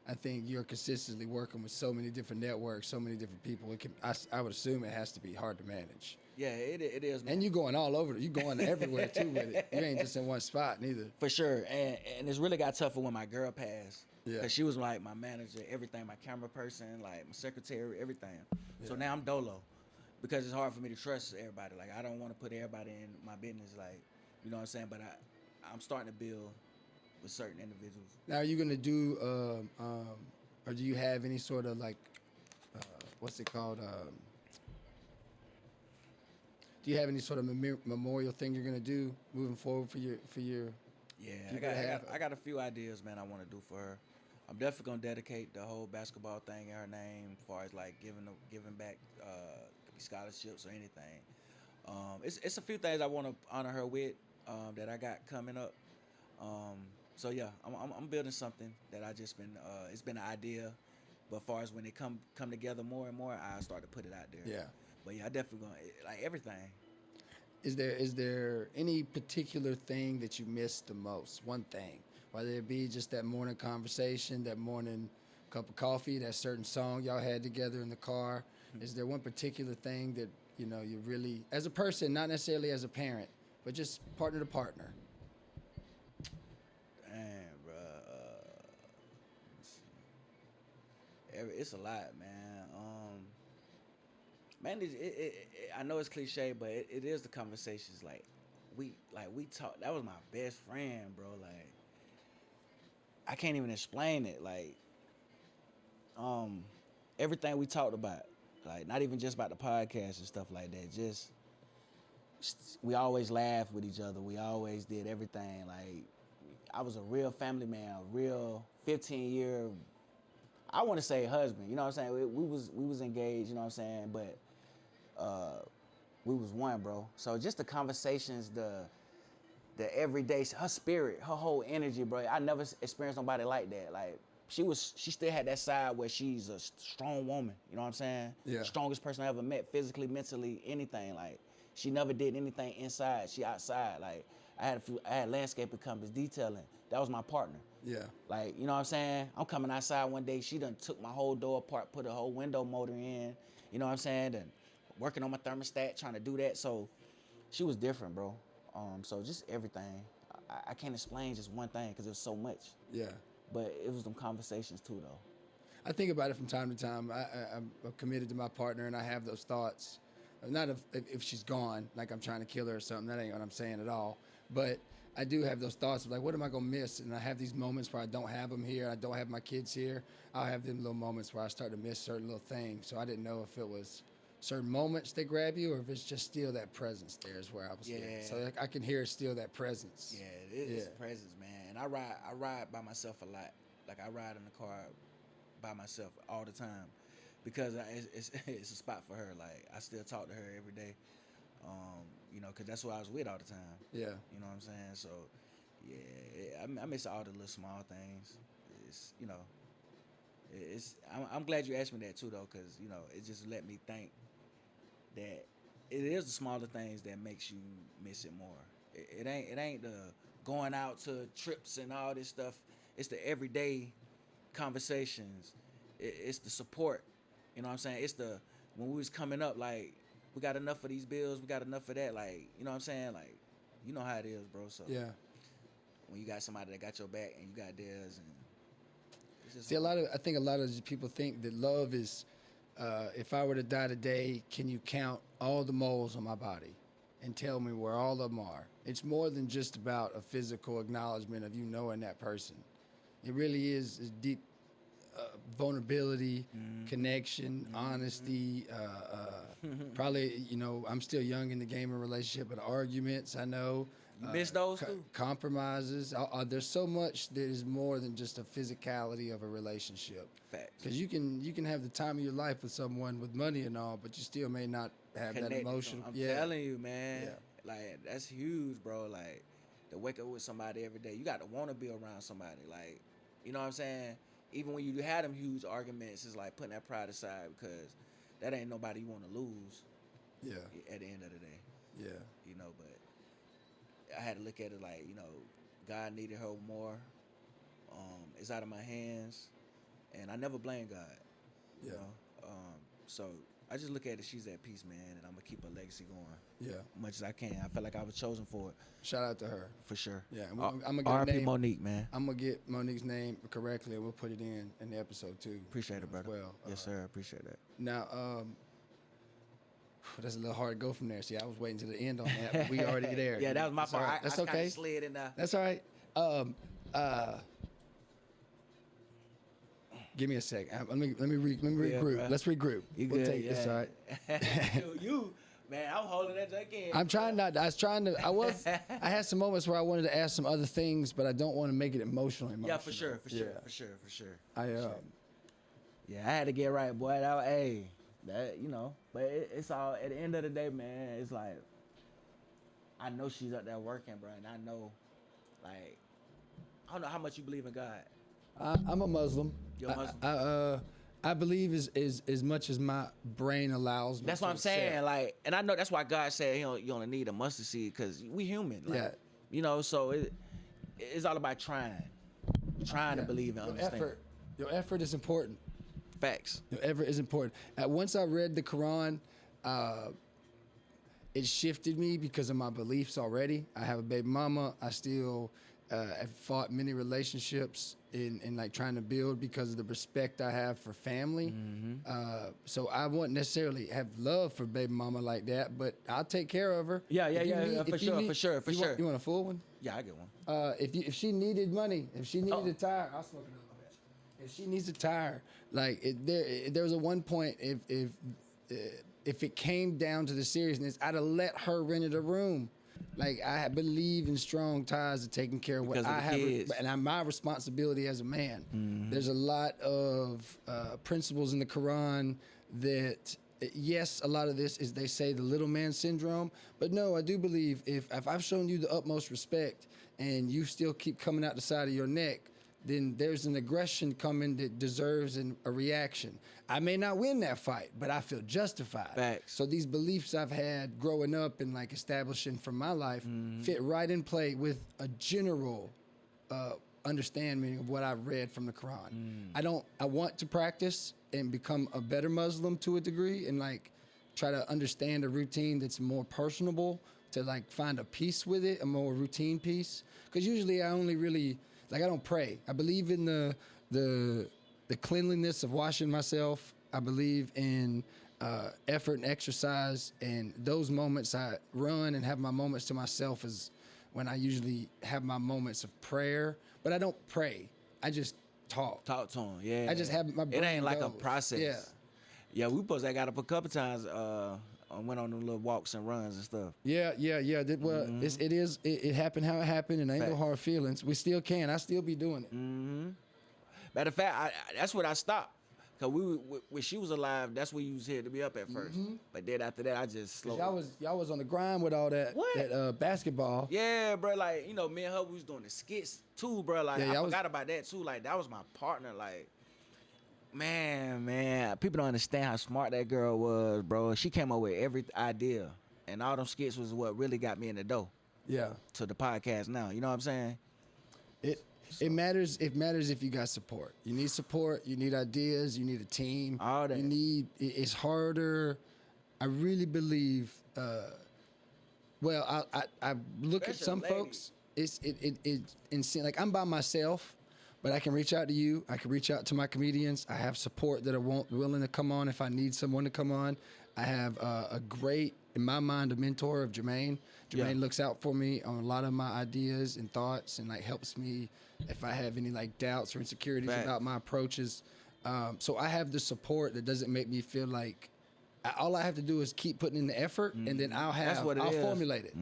B: I think you're consistently working with so many different networks, so many different people. I would assume it has to be hard to manage.
A: Yeah, it is, man.
B: And you going all over. You going everywhere too with it. You ain't just in one spot neither.
A: For sure, and it's really got tougher when my girl passed.
B: Yeah.
A: Cause she was like my manager, everything, my camera person, like my secretary, everything. So now I'm dolo, because it's hard for me to trust everybody. Like I don't want to put everybody in my business, like you know what I'm saying. But I'm starting to build with certain individuals.
B: Now, are you gonna do, or do you have any sort of like, what's it called? Do you have any sort of memorial thing you're gonna do moving forward for your?
A: Yeah,
B: You
A: I got a few ideas, man. I want to do for her. I'm definitely gonna dedicate the whole basketball thing in her name, as far as like giving back, could be scholarships or anything. It's a few things I want to honor her with that I got coming up. So yeah, I'm building something that I just been. It's been an idea, but as far as when it come together more and more, I start to put it out there.
B: Yeah.
A: But yeah, I definitely gonna like everything.
B: Is there any particular thing that you miss the most? One thing, whether it be just that morning conversation, that morning cup of coffee, that certain song y'all had together in the car. Is there one particular thing that you really, as a person, not necessarily as a parent, but just partner to partner?
A: Damn, bro. It's a lot, man. Man, I know it's cliche, but it is the conversations. Like we talk. That was my best friend, bro. Like I can't even explain it. Like everything we talked about, like not even just about the podcast and stuff like that. Just we always laughed with each other. We always did everything. Like I was a real family man, a real 15-year. I want to say husband. You know what I'm saying? We was engaged. You know what I'm saying? But we was one, bro. So just the conversations, the everyday, her spirit, her whole energy, bro. I never experienced nobody like that. Like she still had that side where she's a strong woman. You know what I'm saying?
B: Yeah.
A: Strongest person I ever met, physically, mentally, anything. Like she never did anything inside. She outside. Like I had landscaping companies, detailing. That was my partner.
B: Yeah.
A: Like, you know what I'm saying? I'm coming outside one day, she done took my whole door apart, put a whole window motor in, you know what I'm saying? And working on my thermostat, trying to do that. So she was different, bro. So just everything. I can't explain just one thing because there's so much.
B: Yeah.
A: But it was them conversations too, though.
B: I think about it from time to time. I'm committed to my partner, and I have those thoughts. Not if she's gone, like I'm trying to kill her or something. That ain't what I'm saying at all. But I do have those thoughts of like, what am I gonna miss? And I have these moments where I don't have them here. I don't have my kids here. I'll have them little moments where I start to miss certain little things. So I didn't know if it was certain moments that grab you, or if it's just still that presence there is where I was.
A: Yeah.
B: So like, I can hear still that presence.
A: Yeah, it is presence, man. And I ride by myself a lot. Like I ride in the car by myself all the time because it's a spot for her. Like I still talk to her every day. You know, because that's who I was with all the time.
B: Yeah.
A: You know what I'm saying? So, yeah, I miss all the little small things. It's, you know, I'm glad you asked me that too, though, because, you know, it just let me think that it is the smaller things that makes you miss it more. It ain't the going out to trips and all this stuff. It's the everyday conversations. It's the support. You know what I'm saying? It's the, when we was coming up, like, we got enough of these bills, we got enough of that, like, you know what I'm saying? Like, you know how it is, bro. So
B: Yeah.
A: when you got somebody that got your back and you got theirs, and it's just
B: See, I think a lot of people think that love is, if I were to die today, can you count all the moles on my body and tell me where all of them are? It's more than just about a physical acknowledgement of you knowing that person. It really is a deep vulnerability, connection, honesty. Probably, you know, I'm still young in the game of relationship, but arguments, I know.
A: You miss those too?
B: Compromises. There's so much that is more than just a physicality of a relationship.
A: Facts.
B: Because you can have the time of your life with someone with money and all, but you still may not have that
A: Connected.
B: emotional.
A: I'm
B: yeah.
A: telling you, man.
B: Yeah.
A: Like, that's huge, bro. Like, to wake up with somebody every day, you got to want to be around somebody. Like, you know what I'm saying? Even when you had them huge arguments, it's like putting that pride aside because that ain't nobody you want to lose.
B: Yeah.
A: At the end of the day.
B: Yeah.
A: You know, but I had to look at it like, you know, God needed her more. It's out of my hands, and I never blame God. You
B: Yeah.
A: know, so I just look at it. She's at peace, man, and I'm gonna keep her legacy going.
B: Yeah.
A: Much as I can. I feel like I was chosen for it,
B: Shout out to her.
A: for sure.
B: Yeah, and I'm gonna get her
A: R.I.P.
B: name.
A: Monique, man.
B: I'm gonna get Monique's name correctly, and we'll put it in the episode too.
A: Appreciate it,
B: as
A: brother.
B: Well,
A: Yes, sir. Appreciate that.
B: Now, that's a little hard to go from there. See, I was waiting to the end on that. But we already there.
A: Yeah, that was my
B: That's all
A: part.
B: right. That's
A: I kinda
B: okay.
A: slid in there.
B: That's all right. Give me a second. Let me regroup.
A: bro.
B: Let's regroup.
A: You
B: We'll
A: good?
B: take this. All right.
A: you, man, I'm holding that jack in.
B: I'm trying not. I had some moments where I wanted to ask some other things, but I don't want to make it emotional.
A: Yeah, for sure.
B: Yeah.
A: For sure.
B: Yeah,
A: I had to get right, boy. That you know, but it's all at the end of the day, man. It's like I know she's up there working, bro, and I know, like, I don't know how much you believe in God.
B: I'm a Muslim.
A: You're a Muslim?
B: I believe as much as my brain allows me.
A: That's
B: to
A: what I'm saying.
B: accept.
A: Like, and I know that's why God said you only need a mustard seed because we human. Like,
B: Yeah.
A: You know, so it's all about trying to believe and understand.
B: Your effort is important.
A: Facts.
B: Your effort is important. Once I read the Quran, it shifted me because of my beliefs already. I have a baby mama. I still I've fought many relationships in like trying to build because of the respect I have for family. So I wouldn't necessarily have love for baby mama like that, but I'll take care of her.
A: Yeah,
B: If you
A: for sure.
B: You want a full one?
A: Yeah, I get one.
B: If she needed money, if she needed a tire, I'll smoke another bitch. If she needs a tire, like there was a one point if it came down to the seriousness, I'd have let her rent a room. Like I believe in strong ties of taking care of what
A: Because of
B: I
A: the
B: have,
A: kids.
B: and my responsibility as a man. There's a lot of principles in the Quran that. Yes, a lot of this is they say the little man syndrome, but no, I do believe if I've shown you the utmost respect and you still keep coming out the side of your neck, then there's an aggression coming that deserves a reaction. I may not win that fight, but I feel justified.
A: Facts.
B: So these beliefs I've had growing up and like establishing from my life fit right in play with a general understanding of what I've read from the Quran. I want to practice and become a better Muslim to a degree and like try to understand a routine that's more personable to like find a peace with it, a more routine piece. Because usually I only really, like I don't pray. I believe in the cleanliness of washing myself. I believe in effort and exercise, and those moments I run and have my moments to myself is when I usually have my moments of prayer. But I don't pray. I just talk.
A: Talk to him, yeah.
B: I just have my
A: It
B: brain
A: ain't like a
B: goes.
A: process.
B: Yeah.
A: Yeah, we supposed to got up a couple times. Went on them little walks and runs and stuff.
B: Yeah. Well, it happened how it happened, and ain't no
A: Facts.
B: hard feelings. We still can. I still be doing it.
A: Matter of fact, that's what I stopped. Cause when she was alive, that's where you was here to be up at first. But then after that, I just slowed.
B: Y'all was on the grind with all that
A: What?
B: that basketball.
A: Yeah, bro. Like me and her, we was doing the skits too, bro. Like
B: Yeah,
A: I
B: y'all was-
A: forgot about that too. Like that was my partner. Like, man, people don't understand how smart that girl was, bro. She came up with every idea, and all them skits was what really got me in the door
B: Yeah.
A: to the podcast. Now, you know what I'm saying?
B: It matters. It matters if you got support. You need support. You need ideas. You need a team.
A: All that.
B: You need. It's harder. I really believe. Well, I look at
A: Especially
B: some
A: ladies.
B: folks. It's insane. Like I'm by myself, but I can reach out to you. I can reach out to my comedians. I have support that are willing to come on if I need someone to come on. I have a great, in my mind, a mentor of Jermaine. Jermaine
A: Yeah.
B: looks out for me on a lot of my ideas and thoughts, and like helps me if I have any like doubts or insecurities
A: Facts.
B: about my approaches. So I have the support that doesn't make me feel like all I have to do is keep putting in the effort, and then I'll
A: what it is.
B: formulate it.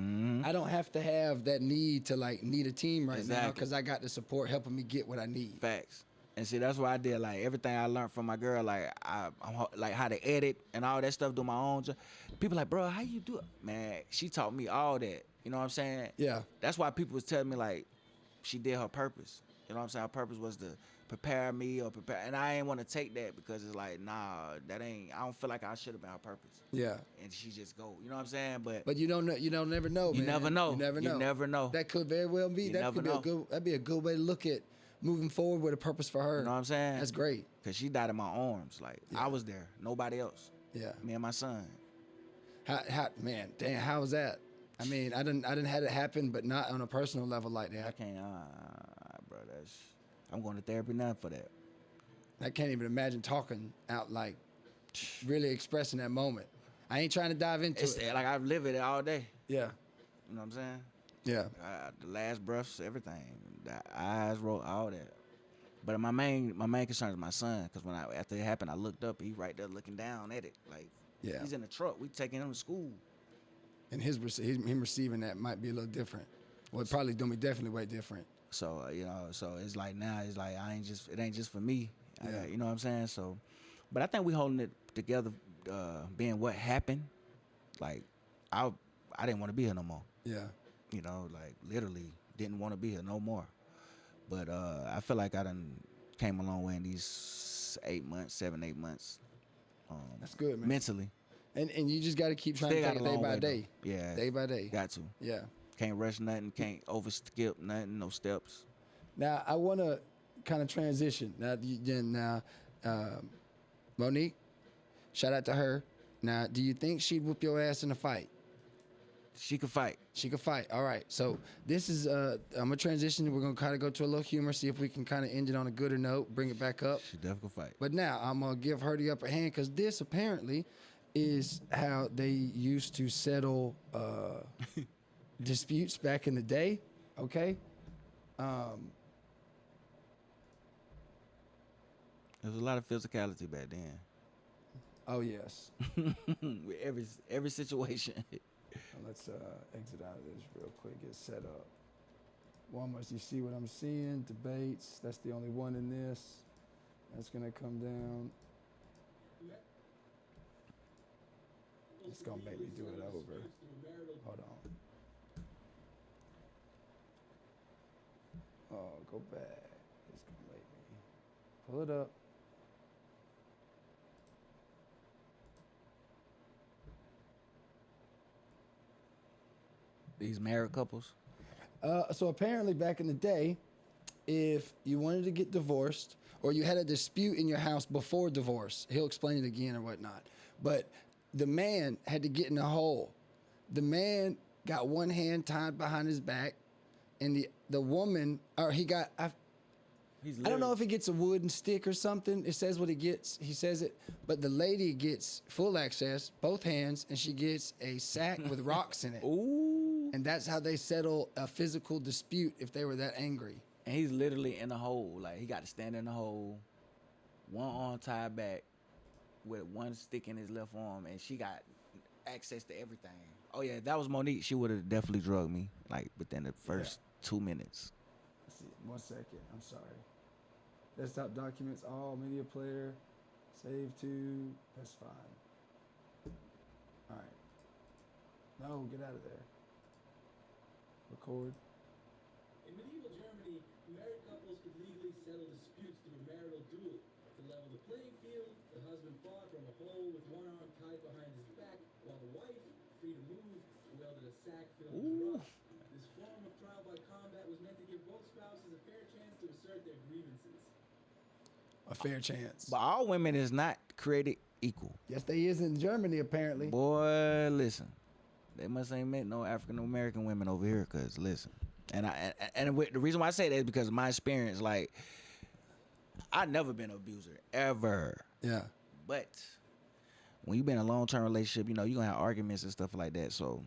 B: I don't have to have that need to like need a team right now
A: Exactly.
B: because I got the support helping me get what I need.
A: Facts. And see, that's what I did. Like everything I learned from my girl, like I'm like how to edit and all that stuff, do my own job. People like, bro, how you do it? Man, she taught me all that. You know what I'm saying?
B: Yeah.
A: That's why people was telling me like, she did her purpose. You know what I'm saying? Her purpose was to prepare me or prepare, and I ain't want to take that because it's like, nah, that ain't. I don't feel like I should have been her purpose.
B: Yeah.
A: And she just go. You know what I'm saying? But
B: But you don't know. You don't never know.
A: You
B: man.
A: never know.
B: You never
A: You
B: know.
A: never know.
B: That could very well be.
A: You
B: That
A: never
B: could be
A: know.
B: a good. That'd be a good way to look at moving forward with a purpose for her.
A: you know what I'm saying?
B: That's great.
A: Cause she died in my arms. Like I was there. Nobody else.
B: Yeah.
A: Me and my son.
B: How man, damn, how was that? I mean, I didn't had it happen, but not on a personal level like
A: I
B: that.
A: can't, bro. I'm going to therapy now for that.
B: I can't even imagine talking out like really expressing that moment. I ain't trying to dive into
A: It's
B: it.
A: like I've lived it all day.
B: Yeah.
A: You know what I'm saying?
B: Yeah.
A: The last breaths, everything, the eyes roll, all that. But my main concern is my son, because after it happened, I looked up. He right there looking down at it, like
B: Yeah.
A: he's in the truck. We taking him to school.
B: And him receiving that might be a little different. Well, it probably gonna be definitely way different.
A: So so it's like now it's like it ain't just for me.
B: Yeah.
A: You know what I'm saying? So, but I think we holding it together, being what happened. Like I didn't want to be here no more.
B: Yeah.
A: You know, like literally didn't want to be here no more. But I feel like I done came a long way in these 7, 8 months.
B: That's good, man.
A: Mentally.
B: And you just got to keep trying
A: Still
B: to
A: got
B: take
A: a
B: it day
A: long
B: by
A: way,
B: day.
A: though. Yeah.
B: Day by day.
A: Got to.
B: Yeah.
A: Can't rush nothing. Can't overskip nothing. No steps.
B: Now I want to kind of transition. Monique, shout out to her. Now, do you think she'd whoop your ass in a fight?
A: She could fight.
B: She could fight. All right. So this is I'm gonna transition. We're gonna kind of go to a little humor, see if we can kind of end it on a gooder note, bring it back up.
A: She definitely could fight.
B: But now I'm gonna give her the upper hand because this apparently is how they used to settle disputes back in the day. Okay.
A: There was a lot of physicality back then.
B: Oh yes.
A: With every situation.
B: Let's exit out of this real quick. Get set up. Walmart. You see what I'm seeing? Debates. That's the only one in this. That's gonna come down. It's gonna make me do it over. Hold on. Oh, go back. It's gonna make me pull it up.
A: These married couples.
B: So apparently back in the day, if you wanted to get divorced or you had a dispute in your house before divorce, he'll explain it again or whatnot. But the man had to get in a hole. The man got one hand tied behind his back, and the woman, or he got. I don't know if he gets a wooden stick or something. It says what he gets. He says it. But the lady gets full access, both hands, and she gets a sack with rocks in it.
A: Ooh.
B: And that's how they settle a physical dispute if they were that angry.
A: And he's literally in the hole. Like, he got to stand in the hole, one arm tied back with one stick in his left arm, and she got access to everything. Oh, yeah, that was Monique. She would have definitely drugged me, like, within the first 2 minutes.
B: Let's see. 1 second. I'm sorry. Desktop documents, all media player, save to. That's fine. All right. No, get out of there. Record.
H: In medieval Germany, married couples could legally settle disputes through a marital duel. To level the playing field, the husband fought from a hole with one arm tied behind his back, while the wife, free to move, wielded a sack filled with rocks. This form of trial by combat was meant to give both spouses a fair chance to assert their grievances.
B: A fair chance.
A: But all women is not created equal.
B: Yes, they is in Germany, apparently.
A: Boy, listen. They must ain't met no African American women over here, cause listen. And the reason why I say that is because of my experience. Like, I've never been an abuser ever.
B: Yeah.
A: But when you've been in a long-term relationship, you know, you're gonna have arguments and stuff like that. So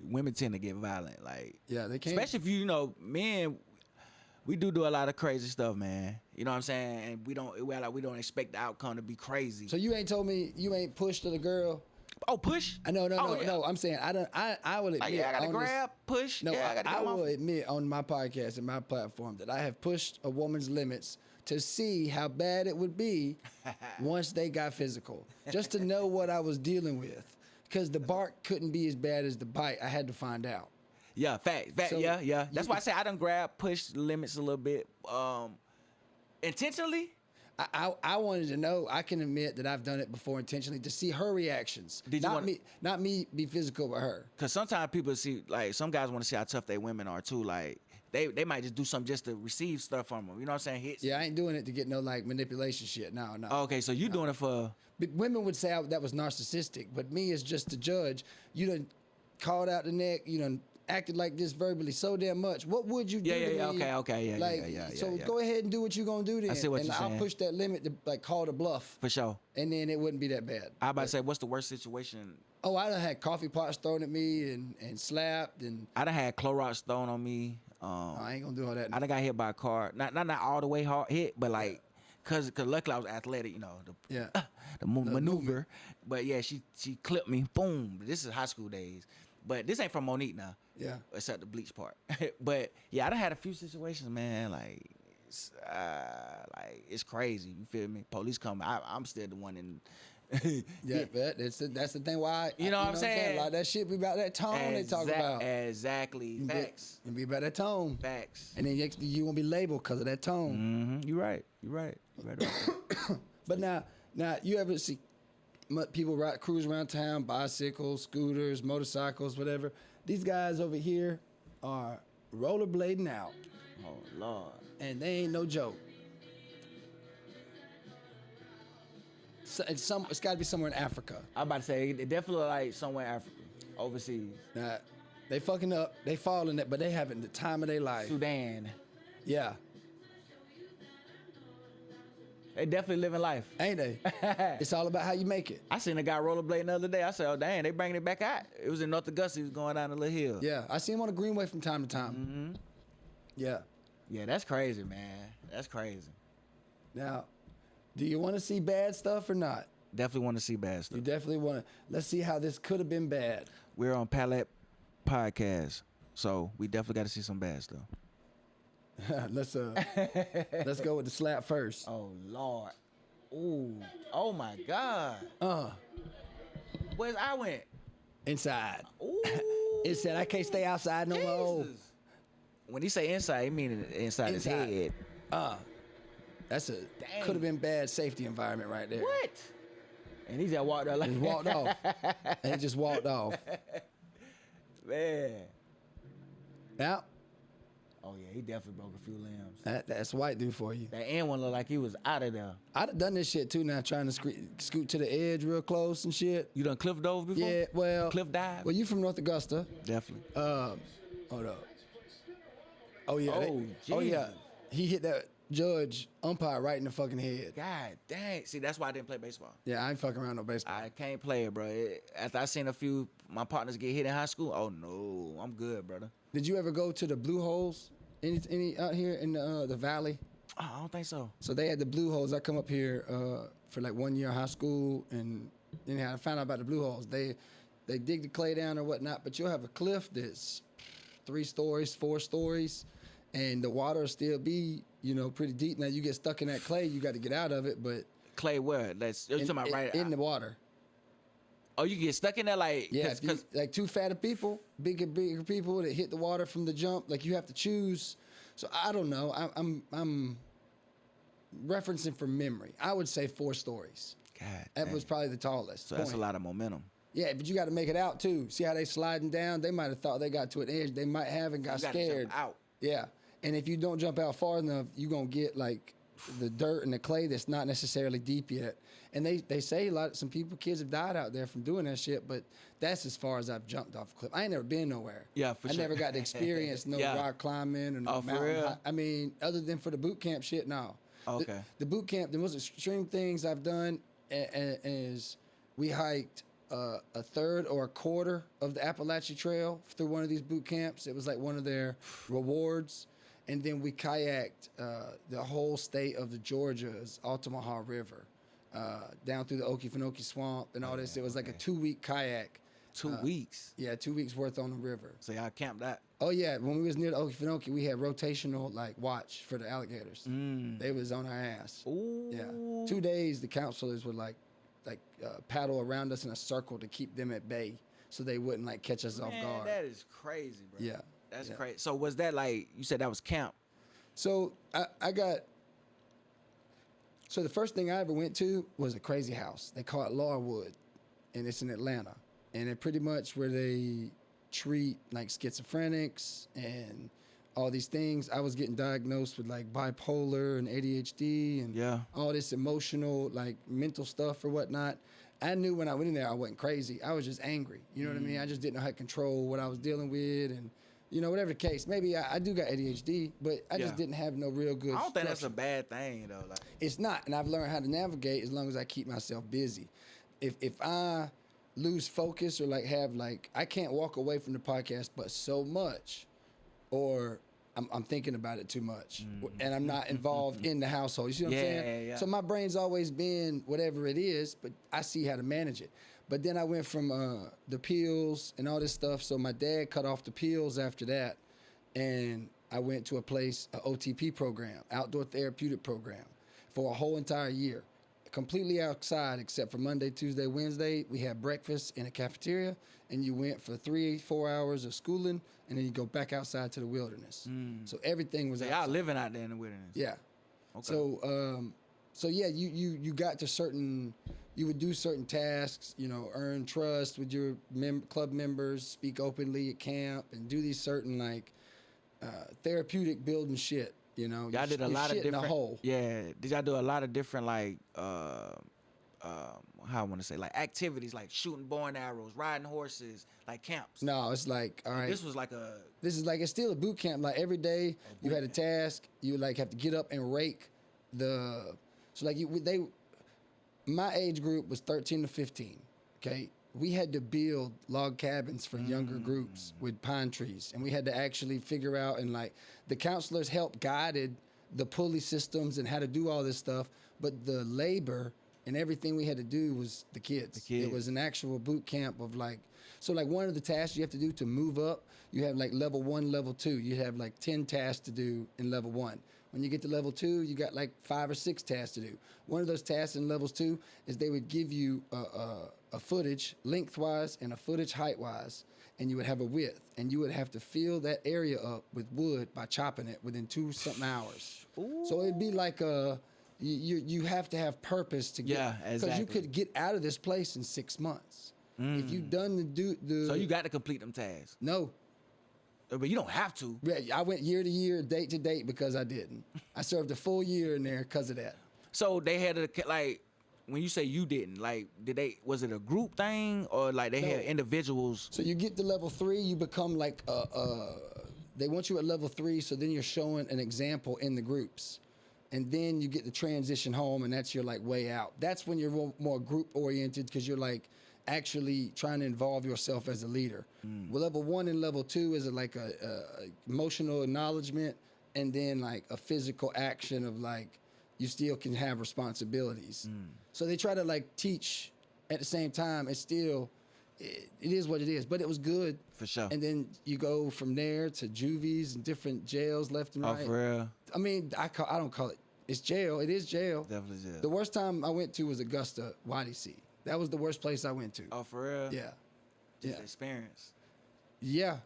A: women tend to get violent. Like,
B: Yeah, they can't.
A: especially if you know, men, we do a lot of crazy stuff, man. You know what I'm saying? And we don't expect the outcome to be crazy.
B: So you ain't told me you ain't pushed to the girl.
A: Oh, push?
B: No.
A: Yeah.
B: I'm saying I will admit.
A: Like, yeah, I gotta
B: on
A: grab, push.
B: No,
A: yeah, I gotta
B: I
A: get
B: will
A: my...
B: admit on my podcast and my platform that I have pushed a woman's limits to see how bad it would be once they got physical, just to know what I was dealing with. Because the bark couldn't be as bad as the bite. I had to find out.
A: Yeah, fact.
B: So
A: Yeah. That's why I say I done grab, push the limits a little bit. Intentionally?
B: I wanted to know. I can admit that I've done it before intentionally to see her reactions.
A: Did you
B: not me be physical with her.
A: Because sometimes people see, like, some guys want to see how tough they women are too. Like, they might just do something just to receive stuff from them. You know what I'm saying? Hits.
B: Yeah, I ain't doing it to get no like manipulation shit. No.
A: Okay, so you doing it for...
B: But women would say that was narcissistic, but me as just the judge, you done called out the neck, you done acted like this verbally so damn much. What would you do to me?
A: Okay, yeah.
B: So go ahead and do what you gonna do then.
A: I see what you're saying.
B: I'll push that limit to like call the bluff.
A: For sure.
B: And then it wouldn't be that bad.
A: I about to say, what's the worst situation?
B: Oh, I done had coffee pots thrown at me and slapped and
A: I done had Clorox thrown on me.
B: I ain't gonna do all that.
A: I done got hit by a car. Not all the way hard hit, but like, cause luckily I was athletic, you know. The maneuver. But yeah, she clipped me. Boom. This is high school days. But this ain't from Monique now.
B: Yeah.
A: Except the bleach part. But yeah, I done had a few situations, man. Like it's crazy. You feel me? Police come. I'm still the one in.
B: Yeah, but that's the thing. Why
A: you know what I'm saying?
B: Like that shit be about that tone they talk about.
A: Exactly. Facts.
B: It be about that tone.
A: Facts.
B: And then you gonna be labeled because of that tone.
A: Mm-hmm. You're right.
B: But now you ever see people cruise around town, bicycles, scooters, motorcycles, whatever. These guys over here are rollerblading out.
A: Oh Lord.
B: And they ain't no joke. So it's got to be somewhere in Africa.
A: I'm about to say it definitely like somewhere in Africa. Overseas.
B: Now, they fucking up. They falling it, but they having the time of their life.
A: Sudan.
B: Yeah,
A: They definitely living life.
B: ain't they? It's all about how you make it.
A: I seen a guy rollerblading the other day. I said, oh, dang, they bringing it back out. It was in North Augusta. He was going down the little hill.
B: Yeah, I see him on the Greenway from time to time.
A: Mm-hmm.
B: Yeah.
A: Yeah, that's crazy, man. That's crazy.
B: Now, do you want to see bad stuff or not?
A: Definitely want to see bad stuff.
B: You definitely want to. Let's see how this could have been bad.
A: We're on Palette Podcast, so we definitely got to see some bad stuff.
B: let's go with the slap first.
A: Oh, Lord. Ooh. Oh, my God. Where's I went?
B: Inside.
A: Ooh.
B: It said I can't stay outside no more.
A: Jesus. When he say inside, he mean inside his
B: Inside.
A: head.
B: That's a
A: Dang.
B: could have been bad safety environment right there.
A: What? And he just walked out like
B: He walked off. And he just walked off.
A: Man.
B: Yeah,
A: Oh, yeah, he definitely broke a few limbs.
B: that's white dude for you.
A: That end one looked like he was out of there.
B: I'd have done this shit too now, trying to scoot to the edge real close and shit.
A: You done cliff dove before?
B: Yeah, well.
A: Cliff dive?
B: Well, you from North Augusta.
A: Definitely.
B: Hold up. Oh, yeah.
A: Oh,
B: yeah.
A: Jesus.
B: He hit that judge umpire right in the fucking head.
A: God dang. See, that's why I didn't play baseball.
B: Yeah, I ain't fucking around no baseball.
A: I can't play it, bro. After I seen a few my partners get hit in high school, oh no, I'm good, brother.
B: Did you ever go to the Blue Holes? Any out here in the valley?
A: Oh, I don't think so.
B: So they had the Blue Holes. I come up here for like 1 year of high school, and anyhow, I found out about the Blue Holes. They dig the clay down or whatnot, but you'll have a cliff that's 3 stories, 4 stories, and the water will still be, pretty deep. Now you get stuck in that clay, you got to get out of it, but
A: Clay, where? You're talking about right
B: in the water.
A: Oh, you get stuck in there like
B: Yeah,
A: cause
B: like 2 fatter people, bigger people that hit the water from the jump. Like you have to choose. So I don't know. I'm referencing from memory. I would say 4 stories.
A: God,
B: That
A: dang.
B: was probably the tallest.
A: So that's a
B: point.
A: lot of momentum.
B: Yeah, but you got to make it out too. See how they sliding down? They might have thought they got to an edge. They might have and got
A: You gotta jump
B: scared.
A: out.
B: Yeah, and if you don't jump out far enough, you gonna get like the dirt and the clay that's not necessarily deep yet. And they say some kids have died out there from doing that shit. But that's as far as I've jumped off a cliff. I ain't never been nowhere.
A: Yeah, for
B: I
A: sure.
B: never got to experience no
A: Yeah.
B: rock climbing or no
A: Oh, for
B: mountain.
A: real?
B: I mean, other than for the boot camp shit, no.
A: Okay.
B: The boot camp, the most extreme things I've done is we hiked a third or a quarter of the Appalachia Trail through one of these boot camps. It was like one of their rewards. And then we kayaked the whole state of the Georgia's Altamaha River down through the Okefenokee Swamp and all this. It was like a 2-week kayak.
A: 2 weeks.
B: Yeah, 2 weeks worth on the river.
A: So y'all camped that.
B: Oh yeah, when we was near the Okefenokee, we had rotational like watch for the alligators. They was on our ass.
A: Ooh.
B: Yeah, 2 days the counselors would like paddle around us in a circle to keep them at bay, so they wouldn't like catch us off
A: Man,
B: guard.
A: that is crazy, bro.
B: Yeah,
A: That's
B: yeah.
A: crazy. So was that like you said that was camp?
B: So I got. So the first thing I ever went to was a crazy house. They call it Laurelwood, and it's in Atlanta. And it pretty much where they treat like schizophrenics and all these things. I was getting diagnosed with like bipolar and ADHD and
A: Yeah.
B: all this emotional, like mental stuff or whatnot. I knew when I went in there I wasn't crazy. I was just angry. You know what I mean? I just didn't know how to control what I was dealing with and, whatever the case. Maybe I do got ADHD, but I just
A: Yeah.
B: didn't have no real good
A: I don't think that's a
B: structure.
A: bad thing though. Like
B: It's not, and I've learned how to navigate as long as I keep myself busy. If I lose focus or I can't walk away from the podcast, but so much, or I'm thinking about it too much, and I'm not involved in the household. You see what I'm saying?
A: Yeah.
B: So my brain's always been whatever it is, but I see how to manage it. But then I went from the pills and all this stuff. So my dad cut off the pills after that, and I went to an OTP program, outdoor therapeutic program, for a whole entire year. Completely outside except for Monday, Tuesday, Wednesday. We had breakfast in a cafeteria, and you went for 3-4 hours of schooling, and then you go back outside to the wilderness. So everything was
A: so
B: outside.
A: y'all living out there in the wilderness.
B: Yeah.
A: Okay.
B: So yeah, you got to you would do certain tasks, earn trust with your club members, speak openly at camp, and do these certain therapeutic building shit.
A: Y'all did a lot of
B: in a
A: different.
B: hole.
A: Yeah. Did y'all do a lot of different how I want to say, like activities, like shooting bow and arrows, riding horses, like camps.
B: No, it's like, all right.
A: This was like a
B: This is like, it's still a boot camp. Like every day you had a task. You would like have to get up and rake so like my age group was 13 to 15. Okay. We had to build log cabins for younger groups with pine trees. And we had to actually figure out, and like the counselors helped guided the pulley systems and how to do all this stuff. But the labor and everything we had to do was the kids. It was an actual boot camp of like, so like one of the tasks you have to do to move up, you have like level 1, level 2. You have like 10 tasks to do in level 1. When you get to level 2, you got like 5 or 6 tasks to do. One of those tasks in levels 2 is they would give you a footage lengthwise and a footage heightwise, and you would have a width, and you would have to fill that area up with wood by chopping it within 2-something hours. Ooh. So it'd be like you have to have purpose to get, because you could get out of this place in 6 months. If you done the
A: so you got to complete them tasks.
B: No.
A: But you don't have to.
B: Yeah, I went year to year, date to date because I didn't. I served a full year in there because of that.
A: So they had like, when you say you didn't, like, was it a group thing or like they had individuals?
B: So you get to level 3, you become like they want you at level 3, so then you're showing an example in the groups. And then you get the transition home, and that's your like way out. That's when you're more group oriented because you're like actually trying to involve yourself as a leader. Well, level 1 and level 2 is like a emotional acknowledgement, and then like a physical action of like you still can have responsibilities. So they try to like teach at the same time. It's still, it is what it is, but it was good.
A: For sure.
B: And then you go from there to juvies and different jails left and right.
A: Oh, for real?
B: I mean, I don't call it, it's jail. It is jail.
A: Definitely jail.
B: The worst time I went to was Augusta, YDC. That was the worst place I went to.
A: Oh, for real?
B: Yeah.
A: Just experience.
B: Yeah.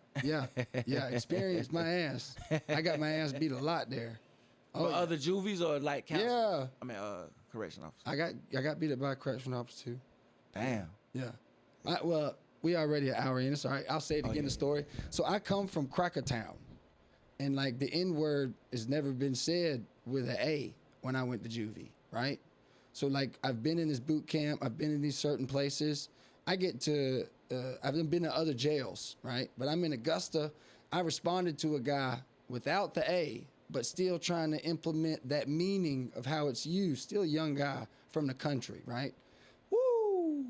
B: Experience my ass. I got my ass beat a lot there.
A: Oh, other juvies or like counsel?
B: Yeah.
A: I mean, correction officer.
B: I got beat up by a correction officer too.
A: Damn.
B: Yeah. Well, we already an hour in. So I'll say it again, the story. So I come from Crackertown, and like the N word has never been said with an A when I went to juvie, right? So like I've been in this boot camp, I've been in these certain places. I get to, I've been to other jails, right? But I'm in Augusta. I responded to a guy without the A, but still trying to implement that meaning of how it's used. Still a young guy from the country, right? Woo!